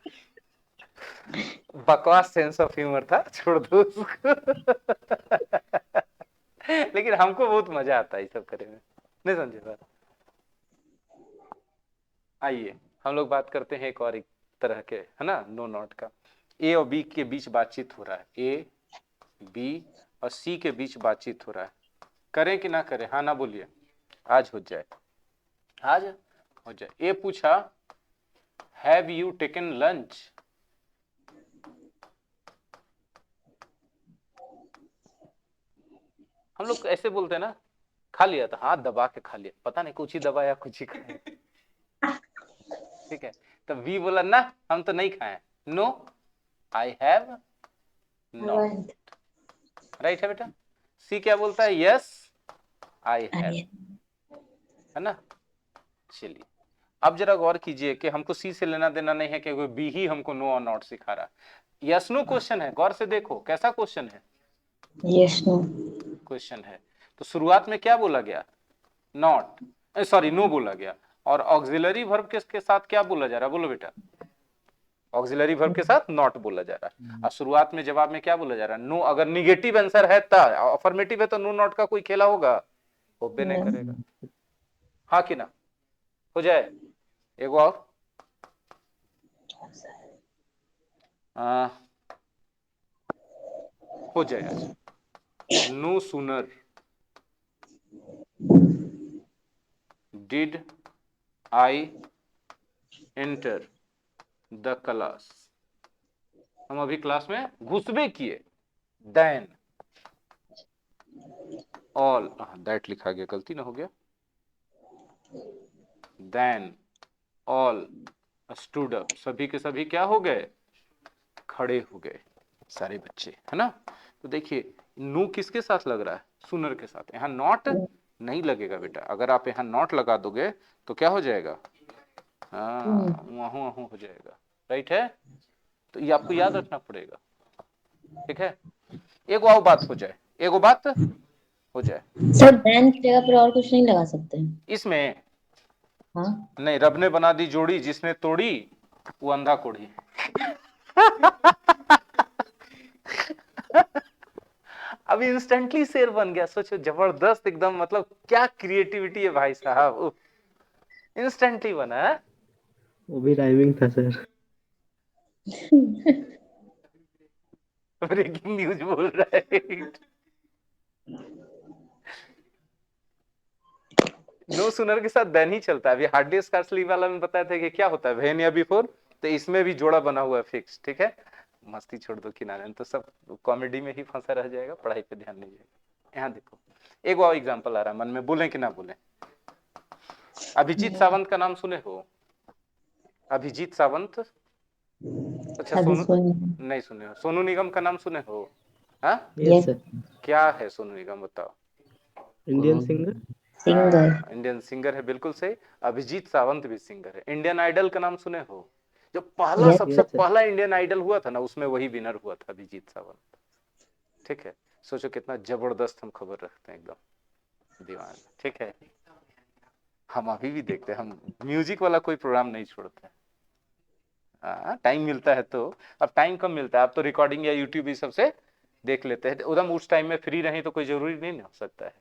बकवास सेंस ऑफ ह्यूमर था, छोड़ दो उसको। लेकिन हमको बहुत मजा आता है ये सब करने में, नहीं समझे बात? आइए हम लोग बात करते हैं एक और एक तरह के, है ना, नो नॉट का। ए और बी के बीच बातचीत हो रहा है, ए बी और सी के बीच बातचीत हो रहा है, करें कि ना करें? हाँ ना बोलिए, आज हो जाए, आज हो जाए। ए पूछा हैव यू टेकन लंच? हम लोग ऐसे बोलते हैं ना, खा लिया था, हाथ दबा के खा लिया, पता नहीं कुछ ही दबाया कुछ ही खाया। ठीक है, तो बी बोला ना हम तो नहीं खाए, no I have not, right है बेटा? सी क्या बोलता है, यस आई हैव, है ना? चलिए अब जरा गौर कीजिए कि हमको सी से लेना देना नहीं है कि बी ही हमको नो और नॉट सिखा रहा है। यस नो क्वेश्चन है, गौर से देखो कैसा क्वेश्चन है, यस नो क्वेश्चन है। तो शुरुआत में क्या बोला गया, नॉट, सॉरी नो बोला गया, और ऑक्सिलरी वर्ब के साथ क्या बोला जा रहा है, बोलो बेटा? ऑक्सिलरी वर्ब के साथ नॉट बोला जा रहा है। और शुरुआत में जवाब में क्या बोला जा रहा है? नो। अगर निगेटिव आंसर है तो, अफर्मेटिव है तो नो नॉट का कोई खेला होगा? होबे नहीं करेगा। हाँ कि ना? हो जाए एक और। हो जाए आज। No sooner did I enter the class, हम अभी क्लास में घुसबे किए, देन ऑल, दैट लिखा गया, गलती ना हो गया, देन ऑल स्टूड अप, सभी के सभी क्या हो गए? खड़े हो गए, सारे बच्चे, है ना? तो देखिए नो किसके साथ लग रहा है? सुनर के साथ। यहाँ नॉट नहीं लगेगा बेटा। अगर आप यहाँ नॉट लगा दोगे तो क्या हो जाएगा? हाँ, वहां हो जाएगा। राइट है? तो ये आपको याद रखना पड़ेगा। ठीक है? एक वो बात हो जाए, एक वो बात हो जाए। सर देन की जगह पर और कुछ नहीं लगा सकते हैं? इसमें हाँ नहीं, रब ने बना दी जोड़ी, जिसने तोड़ी वो अंधा कोढ़ी। अभी इंस्टेंटली शेर बन गया। सोचो, जबरदस्त एकदम, मतलब क्या क्रिएटिविटी है भाई साहब, इंस्टेंटली बना है। वो भी राइमिंग था सर। ब्रेकिंग न्यूज बोल रहा है। नो सुनर के साथ देन ही चलता है। अभी हार्डली स्कार्सली वाला में बताया था कि क्या होता है, वेन या बिफोर, तो इसमें भी जोड़ा बना हुआ है फिक्स। ठीक है? मस्ती छोड़ दो किनारे, तो सब कॉमेडी में ही फंसा रह जाएगा, पढ़ाई पे ध्यान नहीं जाएगा। यहाँ देखो एक और एग्जांपल आ रहा है मन में, बोले कि ना बोले? अभिजीत सावंत का नाम सुने हो? अभिजीत सावंत। अच्छा, अभी सोनू नहीं सुने हो? सोनू निगम का नाम सुने हो? हाँ, यस सर। क्या है सोनू निगम, बताओ? Indian singer. Singer. Indian singer है, बिल्कुल सही। अभिजीत सावंत भी सिंगर है। इंडियन आइडल का नाम सुने हो? जो पहला, सबसे Yes, sir. पहला इंडियन आइडल हुआ था ना, उसमें वही विनर हुआ था, अभिजीत सावंत। ठीक है? सोचो कितना जबरदस्त हम खबर रखते हैं, एकदम दीवान। ठीक है? हम अभी भी देखते हैं, हम म्यूजिक वाला कोई प्रोग्राम नहीं छोड़ते हैं। टाइम मिलता है तो। अब टाइम कम मिलता है, अब तो रिकॉर्डिंग या यूट्यूब ही सबसे देख लेते हैं। उधम उस टाइम में फ्री रही तो कोई जरूरी नहीं हो सकता है।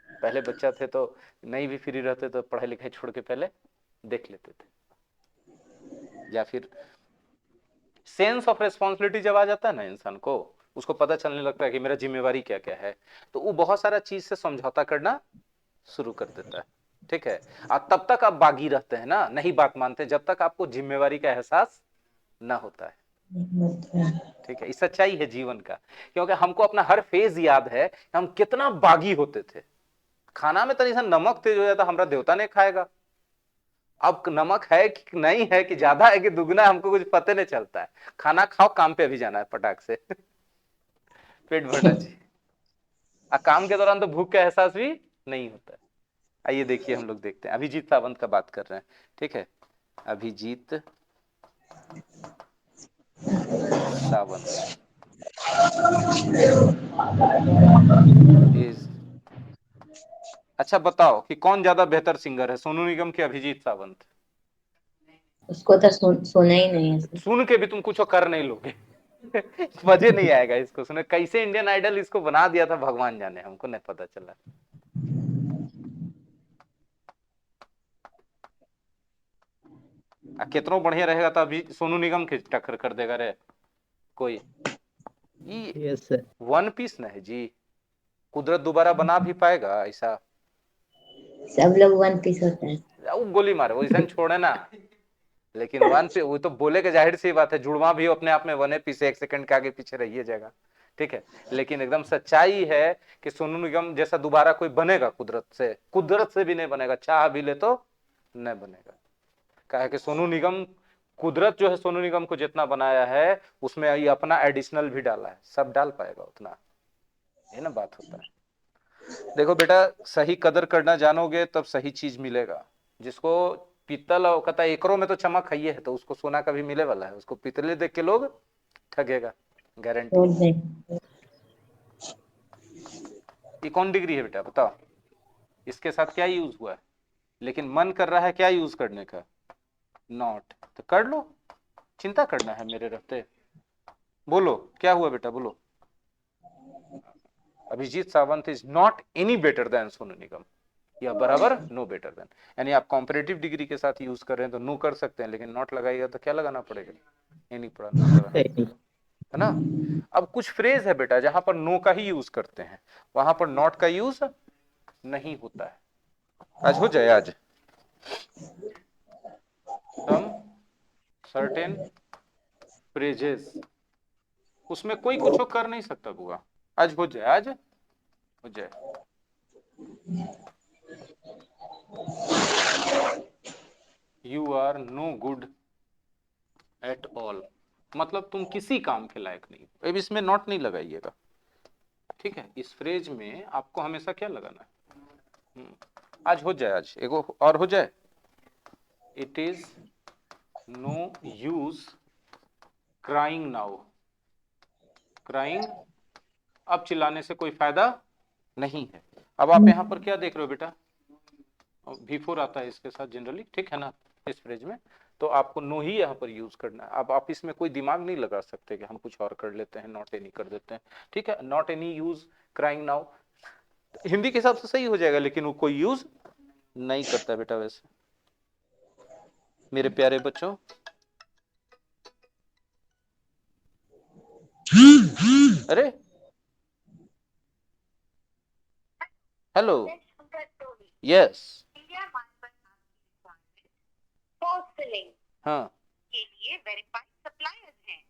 पहले बच्चा थे तो नहीं भी फ्री रहते तो पढ़ाई लिखाई छोड़ के पहले देख लेते थे। या फिर सेंस ऑफ रेस्पॉन्सिबिलिटी जब आ जाता है ना इंसान को, उसको पता चलने लगता है कि मेरा जिम्मेवारी क्या क्या है, तो वो बहुत सारा चीज से समझौता करना शुरू कर देता है। ठीक है? और तब तक आप बागी रहते हैं ना, नहीं बात मानते, जब तक आपको जिम्मेवारी का एहसास ना होता है। ठीक है? ये सच्चाई है जीवन का। क्योंकि हमको अपना हर फेज याद है, हम कितना बागी होते थे। खाना में तनी सा नमक तेज हो जाता, हमारा देवता नहीं खाएगा। अब नमक है कि नहीं है, कि ज्यादा है कि दुगना है, हमको कुछ पता नहीं चलता है। खाना खाओ, काम पे अभी जाना है पटाख से। पेट भरना चाहिए। काम के दौरान तो भूख का एहसास भी नहीं होता है। आइए देखिए, हम लोग देखते हैं, अभिजीत सावंत का बात कर रहे हैं। ठीक है? अभिजीत सावंत इज, अच्छा बताओ कि कौन ज्यादा बेहतर सिंगर है, सोनू निगम की अभिजीत सावंत? उसको तो सुना ही नहीं है सर। सुन के भी तुम कुछ कर नहीं लोगे। मजे नहीं आएगा इसको सुने। कैसे इंडियन आइडल इसको बना दिया था भगवान जाने, हमको नहीं पता चला। कितना बढ़िया रहेगा तो अभी सोनू निगम के टक्कर कर देगा रे कोई। Yes sir. वन पीस ना है जी, कुदरत दोबारा बना भी पाएगा ऐसा? सब लोग वन पीस होता है। वो गोली मारे, वो ऐसा छोड़े ना। लेकिन वन पे वो तो बोले के जाहिर सी बात है, जुड़वा भी अपने आप में वन पीस, एक सेकंड के आगे पीछे रहिए जाएगा। ठीक है? लेकिन एकदम सच्चाई है कि सोनू निगम जैसा दोबारा कोई बनेगा कुदरत से भी नहीं बनेगा, चाह भी ले तो नहीं बनेगा। कहा कि सोनू निगम, कुदरत जो है सोनू निगम को जितना बनाया है, उसमें ये अपना एडिशनल भी डाला है, सब डाल पाएगा उतना, ये ना बात होता है। देखो बेटा, सही कदर करना जानोगे तब सही चीज मिलेगा। जिसको पीतल और कहता है एकरों में तो चमक है, तो उसको सोना कभी मिले वाला है? उसको पीतले देख के लोग ठगेगा, गारंटी। ये कौन डिग्री है बेटा, बताओ? इसके साथ क्या यूज हुआ है? लेकिन मन कर रहा है क्या यूज करने का? नॉट, तो कर लो। चिंता करना है मेरे रहते। बोलो क्या हुआ बेटा, बोलो। Abhijeet Sawant is not any better than Sonu Nigam, या बराबर नो बेटर देन। यानी आप कॉम्पिटिटिव डिग्री के साथ यूज कर रहे हैं तो नो कर सकते हैं, लेकिन नॉट लगाइएगा तो क्या लगाना पड़ेगा, एनी पड़ा नो लगाना Any. है ना। अब कुछ फ्रेज है बेटा जहां पर नो का ही यूज करते हैं, वहां पर नॉट का यूज नहीं होता है। आज हो जाए, आज सम सर्टेन फ्रेजेस, उसमें कोई कुछ कर नहीं सकता बुआ। आज हो जाए, आज हो जाए। You are no good at all, मतलब तुम किसी काम के लायक नहीं। अब इसमें नॉट नहीं लगाइएगा, ठीक है। इस फ्रेज में आपको हमेशा क्या लगाना है। आज हो जाए, आज एगो और हो जाए। It is no use crying now, crying, अब चिल्लाने से कोई फायदा नहीं है। अब आप यहां पर क्या देख रहे हो बेटा, V4 आता है इसके साथ जनरली, ठीक है ना, इस फ्रेज में। तो आपको नो ही यहाँ पर यूज करना है। अब आप इसमें कोई दिमाग नहीं लगा सकते कि हम कुछ और कर लेते हैं, नॉट एनी कर देते हैं, ठीक है। Not any use crying now Hindi के हिसाब से सही हो जाएगा, लेकिन वो कोई यूज नहीं करता बेटा वैसे। मेरे प्यारे बच्चों, अरे हेलो, यस, हाँ के लिए वेरीफाइड सप्लायर्स हैं,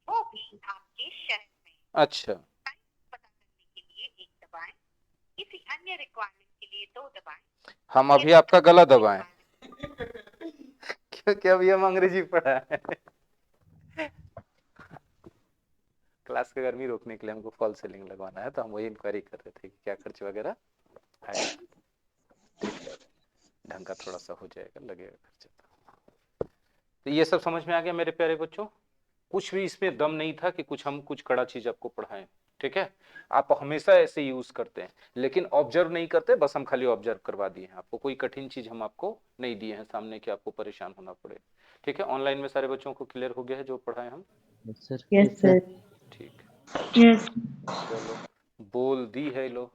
वो भी आपके शहर में। अच्छा, पता करने के लिए एक दबाएं, किसी अन्य रिक्वायरमेंट के लिए 2 दबाएं। हम अभी आपका गला दबाएं क्योंकि अभी हम अंग्रेजी पढ़ा है। क्लास की गर्मी रोकने के लिए हमको फॉल सीलिंग लगवाना है, तो हम वही इंक्वायरी कर रहे थे कि क्या खर्च वगैरह आएगा। ठीक है, ढंग का थोड़ा सा हो जाएगा, लगेगा खर्चा। तो ये सब समझ में आ गया मेरे प्यारे बच्चों। कुछ भी इसमें दम नहीं था कि कुछ हम कुछ कड़ा चीज आपको पढ़ाएं, ठीक है। आप हमेशा ऐसे यूज करते हैं, लेकिन ऑब्जर्व नहीं करते, बस हम खाली ऑब्जर्व करवा दिए हैं आपको। कोई कठिन चीज हम आपको नहीं दिए हैं सामने कि आपको परेशान होना पड़े, ठीक है। ऑनलाइन में सारे बच्चों को क्लियर हो गया है जो पढ़ाए हम, Yes, sir. Yes sir. ठीक। यस चलो बोल दी है लो,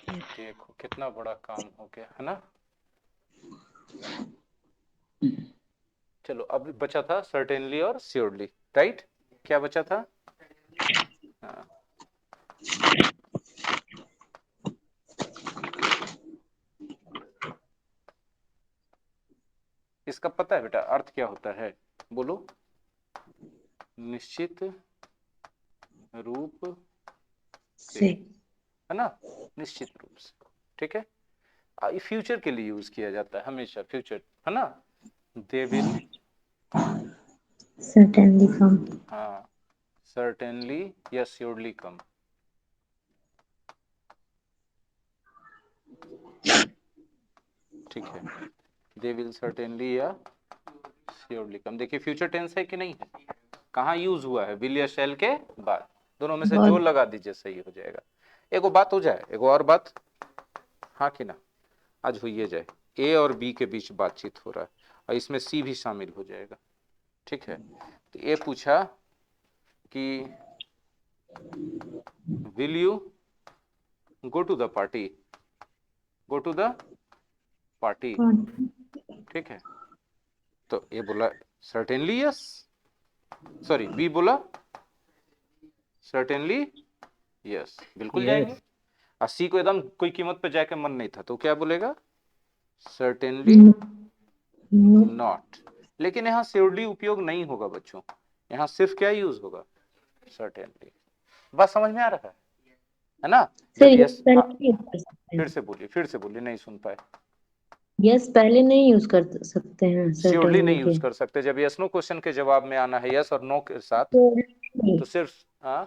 देखो कितना बड़ा काम हो गया है ना। चलो अब बचा था सर्टेनली और श्योरली, राइट। क्या बचा था, हाँ। इसका पता है बेटा अर्थ क्या होता है, बोलो। निश्चित रूप से, है ना, निश्चित रूप से, ठीक है। फ्यूचर के लिए यूज किया जाता है हमेशा, फ्यूचर, है ना। दे विल, सर्टेनली कम। हाँ, सर्टेनली या श्योरली कम, ठीक है। दे विल सर्टेनली या श्योरली कम। देखिए फ्यूचर टेंस है कि नहीं है, कहाँ यूज हुआ है, विल या शैल के बाद, दोनों में से जो लगा दीजिए सही हो जाएगा। एगो बात हो जाए, एगो और बात, हाँ कि ना, आज हो ये जाए। ए और बी के बीच बातचीत हो रहा है और इसमें सी भी शामिल हो जाएगा, ठीक है। तो ए पूछा कि will you go to the party, go to the party, ठीक है। तो ए बोला सर्टेनली यस, सॉरी बी बोला सर्टेनली यस, बिल्कुल जाएंगे। और सी को एकदम कोई कीमत पे जाके मन नहीं था, तो क्या बोलेगा, सर्टेनली नॉट। लेकिन यहाँ श्योरली उपयोग नहीं होगा बच्चों, यहाँ सिर्फ क्या यूज होगा, सर्टेनली। बात समझ में आ रहा है ना। सर जब यस यस, पहले हाँ, नहीं यूज कर सकते फिर हैं। से बोलिए, फिर से बोलिए, नहीं सुन पाए। यस पहले नहीं यूज कर सकते हैं श्योरली सर्टेनली नहीं के। यूज कर सकते, जब यस नो क्वेश्चन के जवाब में आना है यस और नो के साथ, तो सिर्फ, हाँ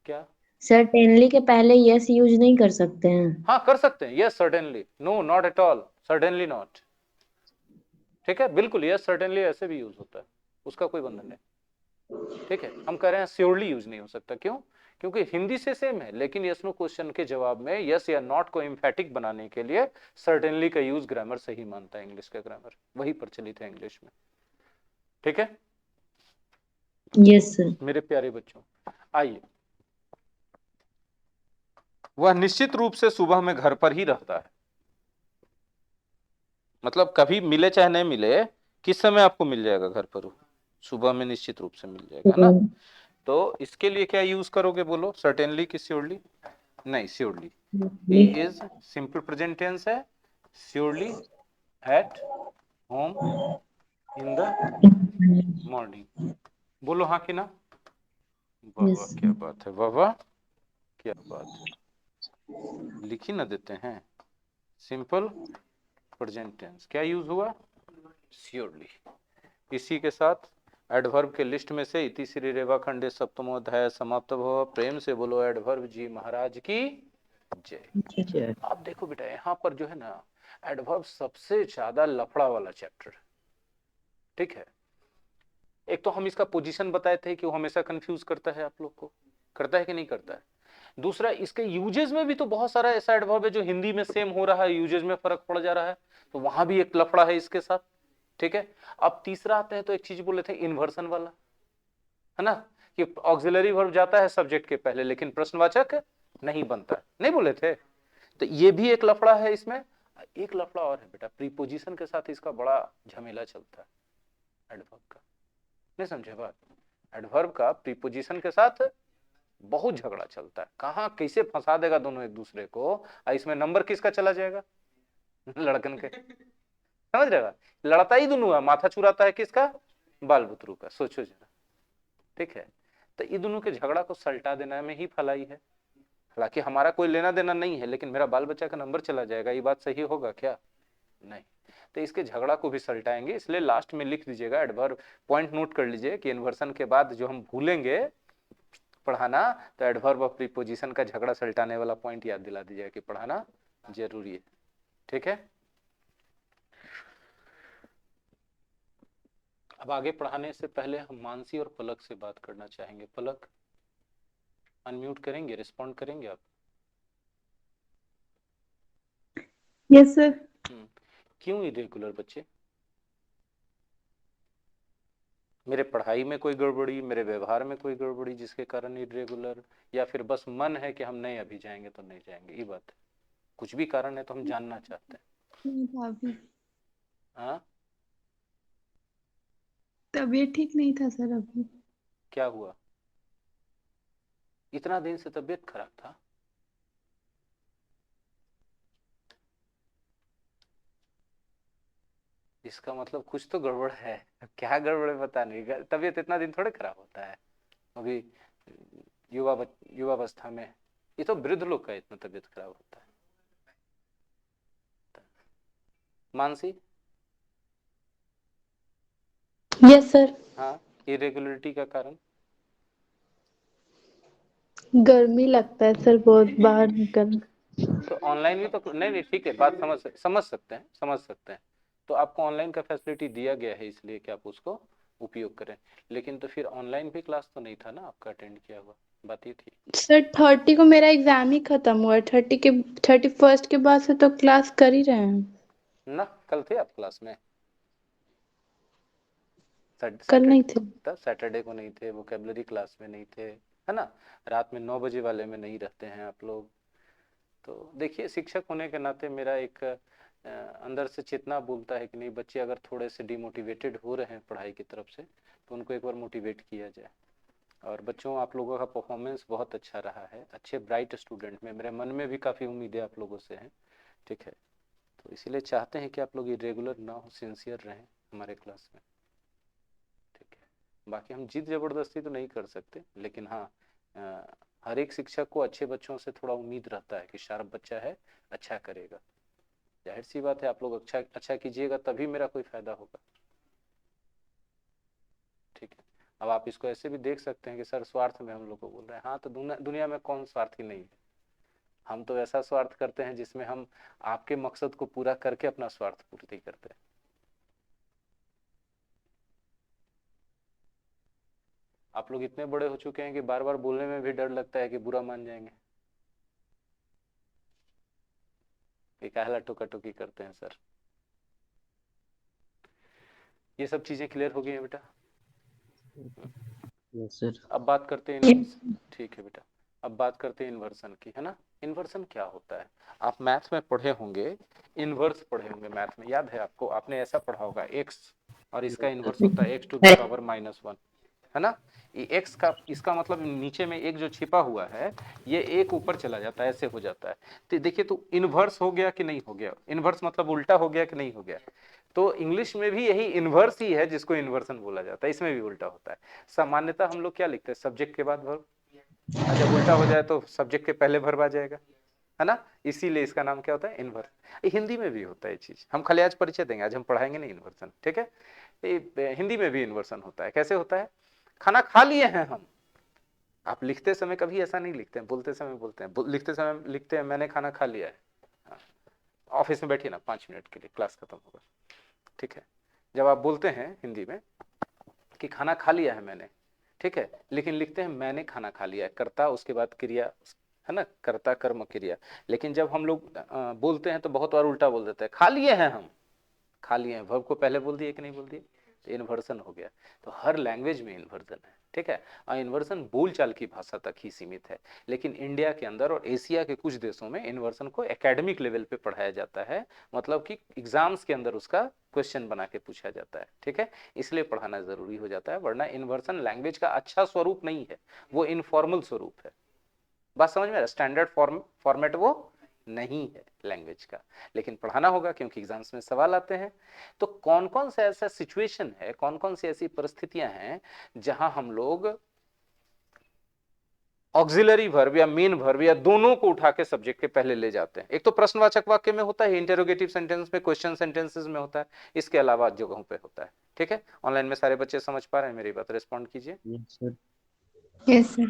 क्या, सर्टेनली के पहले यस यूज नहीं कर सकते हैं। हाँ कर सकते हैं, yes certainly, no not at all, certainly not, ठीक है, बिल्कुल यस सर्टेनली ऐसे भी यूज होता है, उसका कोई बंधन नहीं, ठीक है। हम कह रहे हैं श्योरली यूज नहीं हो सकता, क्यों, क्योंकि हिंदी से सेम है, लेकिन यस नो क्वेश्चन के जवाब में यस या नॉट को एम्फेटिक बनाने के लिए सर्टेनली का यूज ग्रामर सही मानता है, इंग्लिश का ग्रामर वही प्रचलित है इंग्लिश में, ठीक है यस सर। मेरे प्यारे बच्चों। आइए, वह निश्चित रूप से सुबह में घर पर ही रहता है, मतलब कभी मिले चाहे नहीं मिले, किस समय आपको मिल जाएगा घर पर? सुबह में निश्चित रूप से मिल जाएगा ना। तो इसके लिए क्या यूज करोगे बोलो? सर्टेनली कि श्योरली? नहीं, surely. He is simple present tense है, surely at home in the morning. बोलो हाँ कि ना? वाह वाह, क्या बात है, वाह वाह, क्या बात है, लिख ही ना देते हैं। सिंपल प्रेजेंट टेंस क्या यूज हुआ? श्योरली। इसी के साथ एडवर्ब के लिस्ट में से इति श्री रेवा खंडे सप्तमोध्याय समाप्त भव। प्रेम से बोलो एडवर्ब जी महाराज की जय। जय। आप देखो बेटा, यहाँ पर जो है ना, एडवर्ब सबसे ज्यादा लफड़ा वाला चैप्टर, ठीक है। एक तो हम इसका पोजीशन बताए थे कि वो हमेशा कंफ्यूज करता है, आप लोग को करता है कि नहीं करता है। दूसरा, इसके यूजेज में भी तो बहुत सारा ऐसा एडवर्ब है जो हिंदी में सेम हो रहा है, यूजेज में फर्क पड़ जा रहा है, तो वहां भी एक लफड़ा है इसके साथ, ठीक है। अब तीसरा आते हैं तो एक चीज बोले थे इन्वर्सन वाला, है ना, कि ऑक्सिलरी वर्ब जाता है सब्जेक्ट के पहले लेकिन प्रश्नवाचक नहीं बनता है, नहीं बोले थे? तो ये भी एक लफड़ा है इसमें। एक लफड़ा और है बेटा, प्रीपोजिशन के साथ इसका बड़ा झमेला चलता है एडवर्ब का, नहीं समझे बात? एडवर्ब का प्रीपोजिशन के साथ बहुत झगड़ा चलता है, कहां कैसे फंसा देगा दोनों एक दूसरे को, और इसमें नंबर किसका चला जाएगा? लड़कन के, समझ रहेगा, लड़ता ही दोनों है, माथा चुराता है किसका? बाल बुतरू का, सोचो जरा, ठीक है। तो ये दोनों के झगड़ा को सल्टा देना में ही भलाई है। हालांकि हमारा कोई लेना देना नहीं है, लेकिन मेरा बाल बच्चा का नंबर चला जाएगा, ये बात सही होगा क्या? नहीं। तो इसके झगड़ा को भी सल्टाएंगे, इसलिए लास्ट में लिख दीजिएगा एडवर्ब, पॉइंट नोट कर लीजिए कि इन्वर्सन के बाद जो हम भूलेंगे पढ़ाना, तो एडवर्ब और प्रीपोजिशन का झगड़ा सल्टाने वाला पॉइंट याद दिला दीजिएगा कि पढ़ाना जरूरी है, ठीक है। अब आगे पढ़ाने से पहले हम मानसी और पलक से बात करना चाहेंगे। पलक अनम्यूट करेंगे, रिस्पॉन्ड करेंगे आप? Yes sir. क्यों इरेगुलर बच्चे? मेरे पढ़ाई में कोई गड़बड़ी, मेरे व्यवहार में कोई गड़बड़ी जिसके कारण इरेगुलर, या फिर बस मन है कि हम नहीं अभी जाएंगे तो नहीं जाएंगे, ये बात है? कुछ भी कारण है तो हम जानना चाहते हैं। अभी हाँ, तबीयत ठीक नहीं था सर अभी। क्या हुआ? इतना दिन से तबीयत खराब था? इसका मतलब कुछ तो गड़बड़ है। क्या गड़बड़ है पता नहीं, तबीयत इतना दिन थोड़े खराब होता है अभी युवावस्था में, ये तो वृद्ध लोग का इतना तबीयत खराब होता है। मानसी? Yes sir. हाँ, इरेगुलरिटी का कारण? गर्मी लगता है सर बहुत बाहर निकल। तो ऑनलाइन भी तो नहीं, ठीक है, बात समझ सकते हैं, समझ सकते हैं। तो आपको ऑनलाइन का फैसिलिटी दिया गया है इसलिए कि आप उसको उपयोग करें, लेकिन तो फिर ऑनलाइन भी क्लास तो नहीं था ना आपका अटेंड किया हुआ, बात ये थी। सर 30 को मेरा एग्जाम ही खत्म हुआ है, 31st के बाद से तो क्लास कर ही रहे हैं। ना, कल थे आप क्लास में? कल नहीं थे। तब सैटरडे को नहीं थे, वोकेबलरी क्लास में नहीं थे, है ना, रात में 9 बजे वाले में नहीं रहते हैं आप लोग। तो देखिए, शिक्षक होने के नाते मेरा एक अंदर से चेतना बोलता है कि नहीं, बच्चे अगर थोड़े से डिमोटिवेटेड हो रहे हैं पढ़ाई की तरफ से, तो उनको एक बार मोटिवेट किया जाए। और बच्चों, आप लोगों का परफॉर्मेंस बहुत अच्छा रहा है, अच्छे ब्राइट स्टूडेंट में मेरे मन में भी काफ़ी उम्मीदें आप लोगों से हैं, ठीक है। तो इसीलिए चाहते हैं कि आप लोग इरेगुलर ना हो, सिंसियर रहें हमारे क्लास में, ठीक है। बाकी हम जिद जबरदस्ती तो नहीं कर सकते, लेकिन हाँ, हर एक शिक्षक को अच्छे बच्चों से थोड़ा उम्मीद रहता है कि शार्प बच्चा है, अच्छा करेगा। जाहिर सी बात है, आप लोग अच्छा अच्छा कीजिएगा तभी मेरा कोई फायदा होगा, ठीक है। अब आप इसको ऐसे भी देख सकते हैं कि सर स्वार्थ में हम लोग को बोल रहे हैं, हाँ, तो दुनिया में कौन स्वार्थी नहीं है? हम तो ऐसा स्वार्थ करते हैं जिसमें हम आपके मकसद को पूरा करके अपना स्वार्थ पूर्ति करते हैं। आप लोग इतने बड़े हो चुके हैं कि बार बार बोलने में भी डर लगता है कि बुरा मान जाएंगे, कि काहला टोका टोकी करते हैं सर। ये सब चीजें क्लियर हो गई है बेटा? Yes sir. अब बात करते हैं ठीक है बेटा, अब बात करते हैं इन्वर्सन की, है ना। इन्वर्सन क्या होता है? आप मैथ में पढ़े होंगे, इन्वर्स पढ़े होंगे मैथ में, याद है आपको? आपने ऐसा पढ़ा होगा, एक्स और इसका इन्वर्स होता है एक्स टू द पावर -1, है ना। ये एक्स का, इसका मतलब नीचे में एक जो छिपा हुआ है, ये एक ऊपर चला जाता है, ऐसे हो जाता है। तो देखिए, तो इन्वर्स हो गया कि नहीं हो गया? इन्वर्स मतलब उल्टा हो गया कि नहीं हो गया? तो इंग्लिश में भी यही इन्वर्स ही है जिसको इन्वर्सन बोला जाता है, इसमें भी उल्टा होता है। सामान्यतः हम लोग क्या लिखते हैं? सब्जेक्ट के बाद वर्ब, जब उल्टा हो जाए तो सब्जेक्ट के पहले वर्ब आ जाएगा, है ना। इसीलिए इसका नाम क्या होता है? इन्वर्स। हिंदी में भी होता है ये चीज, हम खाली आज परिचय देंगे, आज हम पढ़ाएंगे नहीं इन्वर्सन, ठीक है। हिंदी में भी इन्वर्सन होता है। कैसे होता है? खाना खा लिए हैं हम। आप लिखते समय कभी ऐसा नहीं लिखते हैं, बोलते समय बोलते हैं, लिखते समय लिखते हैं मैंने खाना खा लिया है। ऑफिस में बैठिए ना 5 मिनट के लिए, क्लास खत्म होगा, ठीक है। जब आप बोलते हैं हिंदी में कि खाना खा लिया है मैंने, ठीक है, लेकिन लिखते हैं मैंने खाना खा लिया है, कर्ता उसके बाद क्रिया, है ना, कर्ता कर्म क्रिया। लेकिन जब हम लोग बोलते हैं तो बहुत बार उल्टा बोल देते हैं, खा लिए हैं हम, खा लिए हैं, वर्ब को पहले बोल दिए कि नहीं बोल दिए, तो इन्वर्सन हो गया। तो हर लैंग्वेज में इन्वर्सन है, ठीक है। और इन्वर्सन बोलचाल की भाषा तक ही सीमित है, लेकिन इंडिया के अंदर और एशिया के कुछ देशों में इन्वर्सन को एकेडमिक लेवल पे पढ़ाया जाता है, मतलब कि एग्जाम्स के अंदर उसका क्वेश्चन बना के पूछा जाता है, ठीक है। इसलिए पढ़ाना जरूरी हो जाता है, वरना इन्वर्सन लैंग्वेज का अच्छा स्वरूप नहीं है, वो इनफॉर्मल स्वरूप है। बात समझ में? स्टैंडर्ड फॉर्मेट वो नहीं है लैंग्वेज का, लेकिन पढ़ाना होगा क्योंकि एग्जाम्स में सवाल आते हैं। तो कौन कौन सा ऐसा सिचुएशन है, कौन कौन सी ऐसी परिस्थितियां हैं जहां हम लोग ऑक्सिलरी वर्ब या मेन वर्ब या दोनों को उठा के सब्जेक्ट के पहले ले जाते हैं? एक तो प्रश्नवाचक वाक्य में होता है, इंटेरोगेटिव सेंटेंस में, क्वेश्चन सेंटेंसेस में होता है, इसके अलावा जगहों पे होता है, ठीक है। ऑनलाइन में सारे बच्चे समझ पा रहे हैं मेरी बात? रिस्पॉन्ड कीजिए। Yes sir. Yes sir.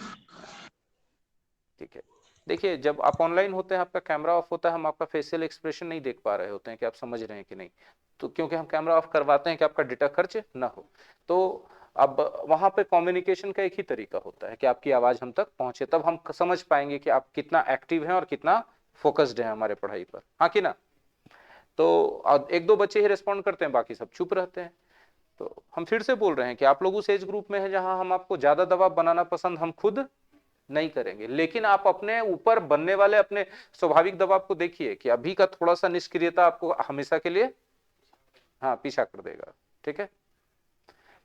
ठीक है, देखिए जब आप ऑनलाइन होते हैं आपका कैमरा ऑफ होता है, हम आपका फेशियल एक्सप्रेशन नहीं देख पा रहे होते हैं कि आप समझ रहे हैं कि नहीं, तो क्योंकि हम कैमरा ऑफ करवाते हैं कि आपका डेटा खर्च ना हो। तो अब वहां पे कम्युनिकेशन का एक ही तरीका होता है कि आपकी आवाज हम तक पहुंचे, तब हम समझ पाएंगे कि आप कितना एक्टिव हैं और कितना फोकस्ड हैं हमारे पढ़ाई पर, हाँ कि ना। तो एक दो बच्चे ही रिस्पॉन्ड करते हैं, बाकी सब चुप रहते हैं। तो हम फिर से बोल रहे हैं कि आप लोग उस एज ग्रुप में हैं जहां हम आपको ज्यादा दबाव बनाना पसंद हम खुद नहीं करेंगे, लेकिन आप अपने ऊपर बनने वाले अपने स्वाभाविक दबाव को देखिए कि अभी का थोड़ा सा निष्क्रियता आपको हमेशा के लिए हाँ पीछा कर देगा, ठीक है।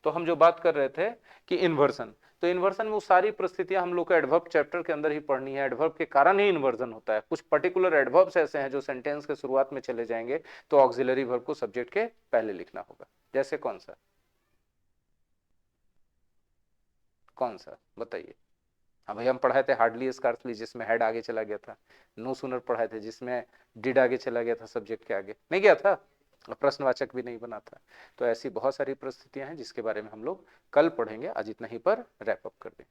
तो हम जो बात कर रहे थे कि इन्वर्सन, तो इन्वर्सन में वो सारी परिस्थितियां हम लोग को एडवर्ब चैप्टर के अंदर ही पढ़नी है। एडवर्ब के कारण ही इन्वर्सन होता है। कुछ पर्टिकुलर एडवर्ब्स ऐसे हैं जो सेंटेंस के शुरुआत में चले जाएंगे, तो ऑक्सिलरी वर्ब को सब्जेक्ट के पहले लिखना होगा। जैसे कौन सा बताइए? हाँ भाई, हम पढ़ाए थे हार्डली स्कार्सली जिसमें हेड आगे चला गया था। नो सूनर पढ़ाए थे जिसमें डिड आगे चला गया था, सब्जेक्ट के आगे नहीं गया था, प्रश्नवाचक भी नहीं बना था। तो ऐसी बहुत सारी परिस्थितियां हैं जिसके बारे में हम लोग कल पढ़ेंगे, आज इतना ही पर रैप अप कर दें।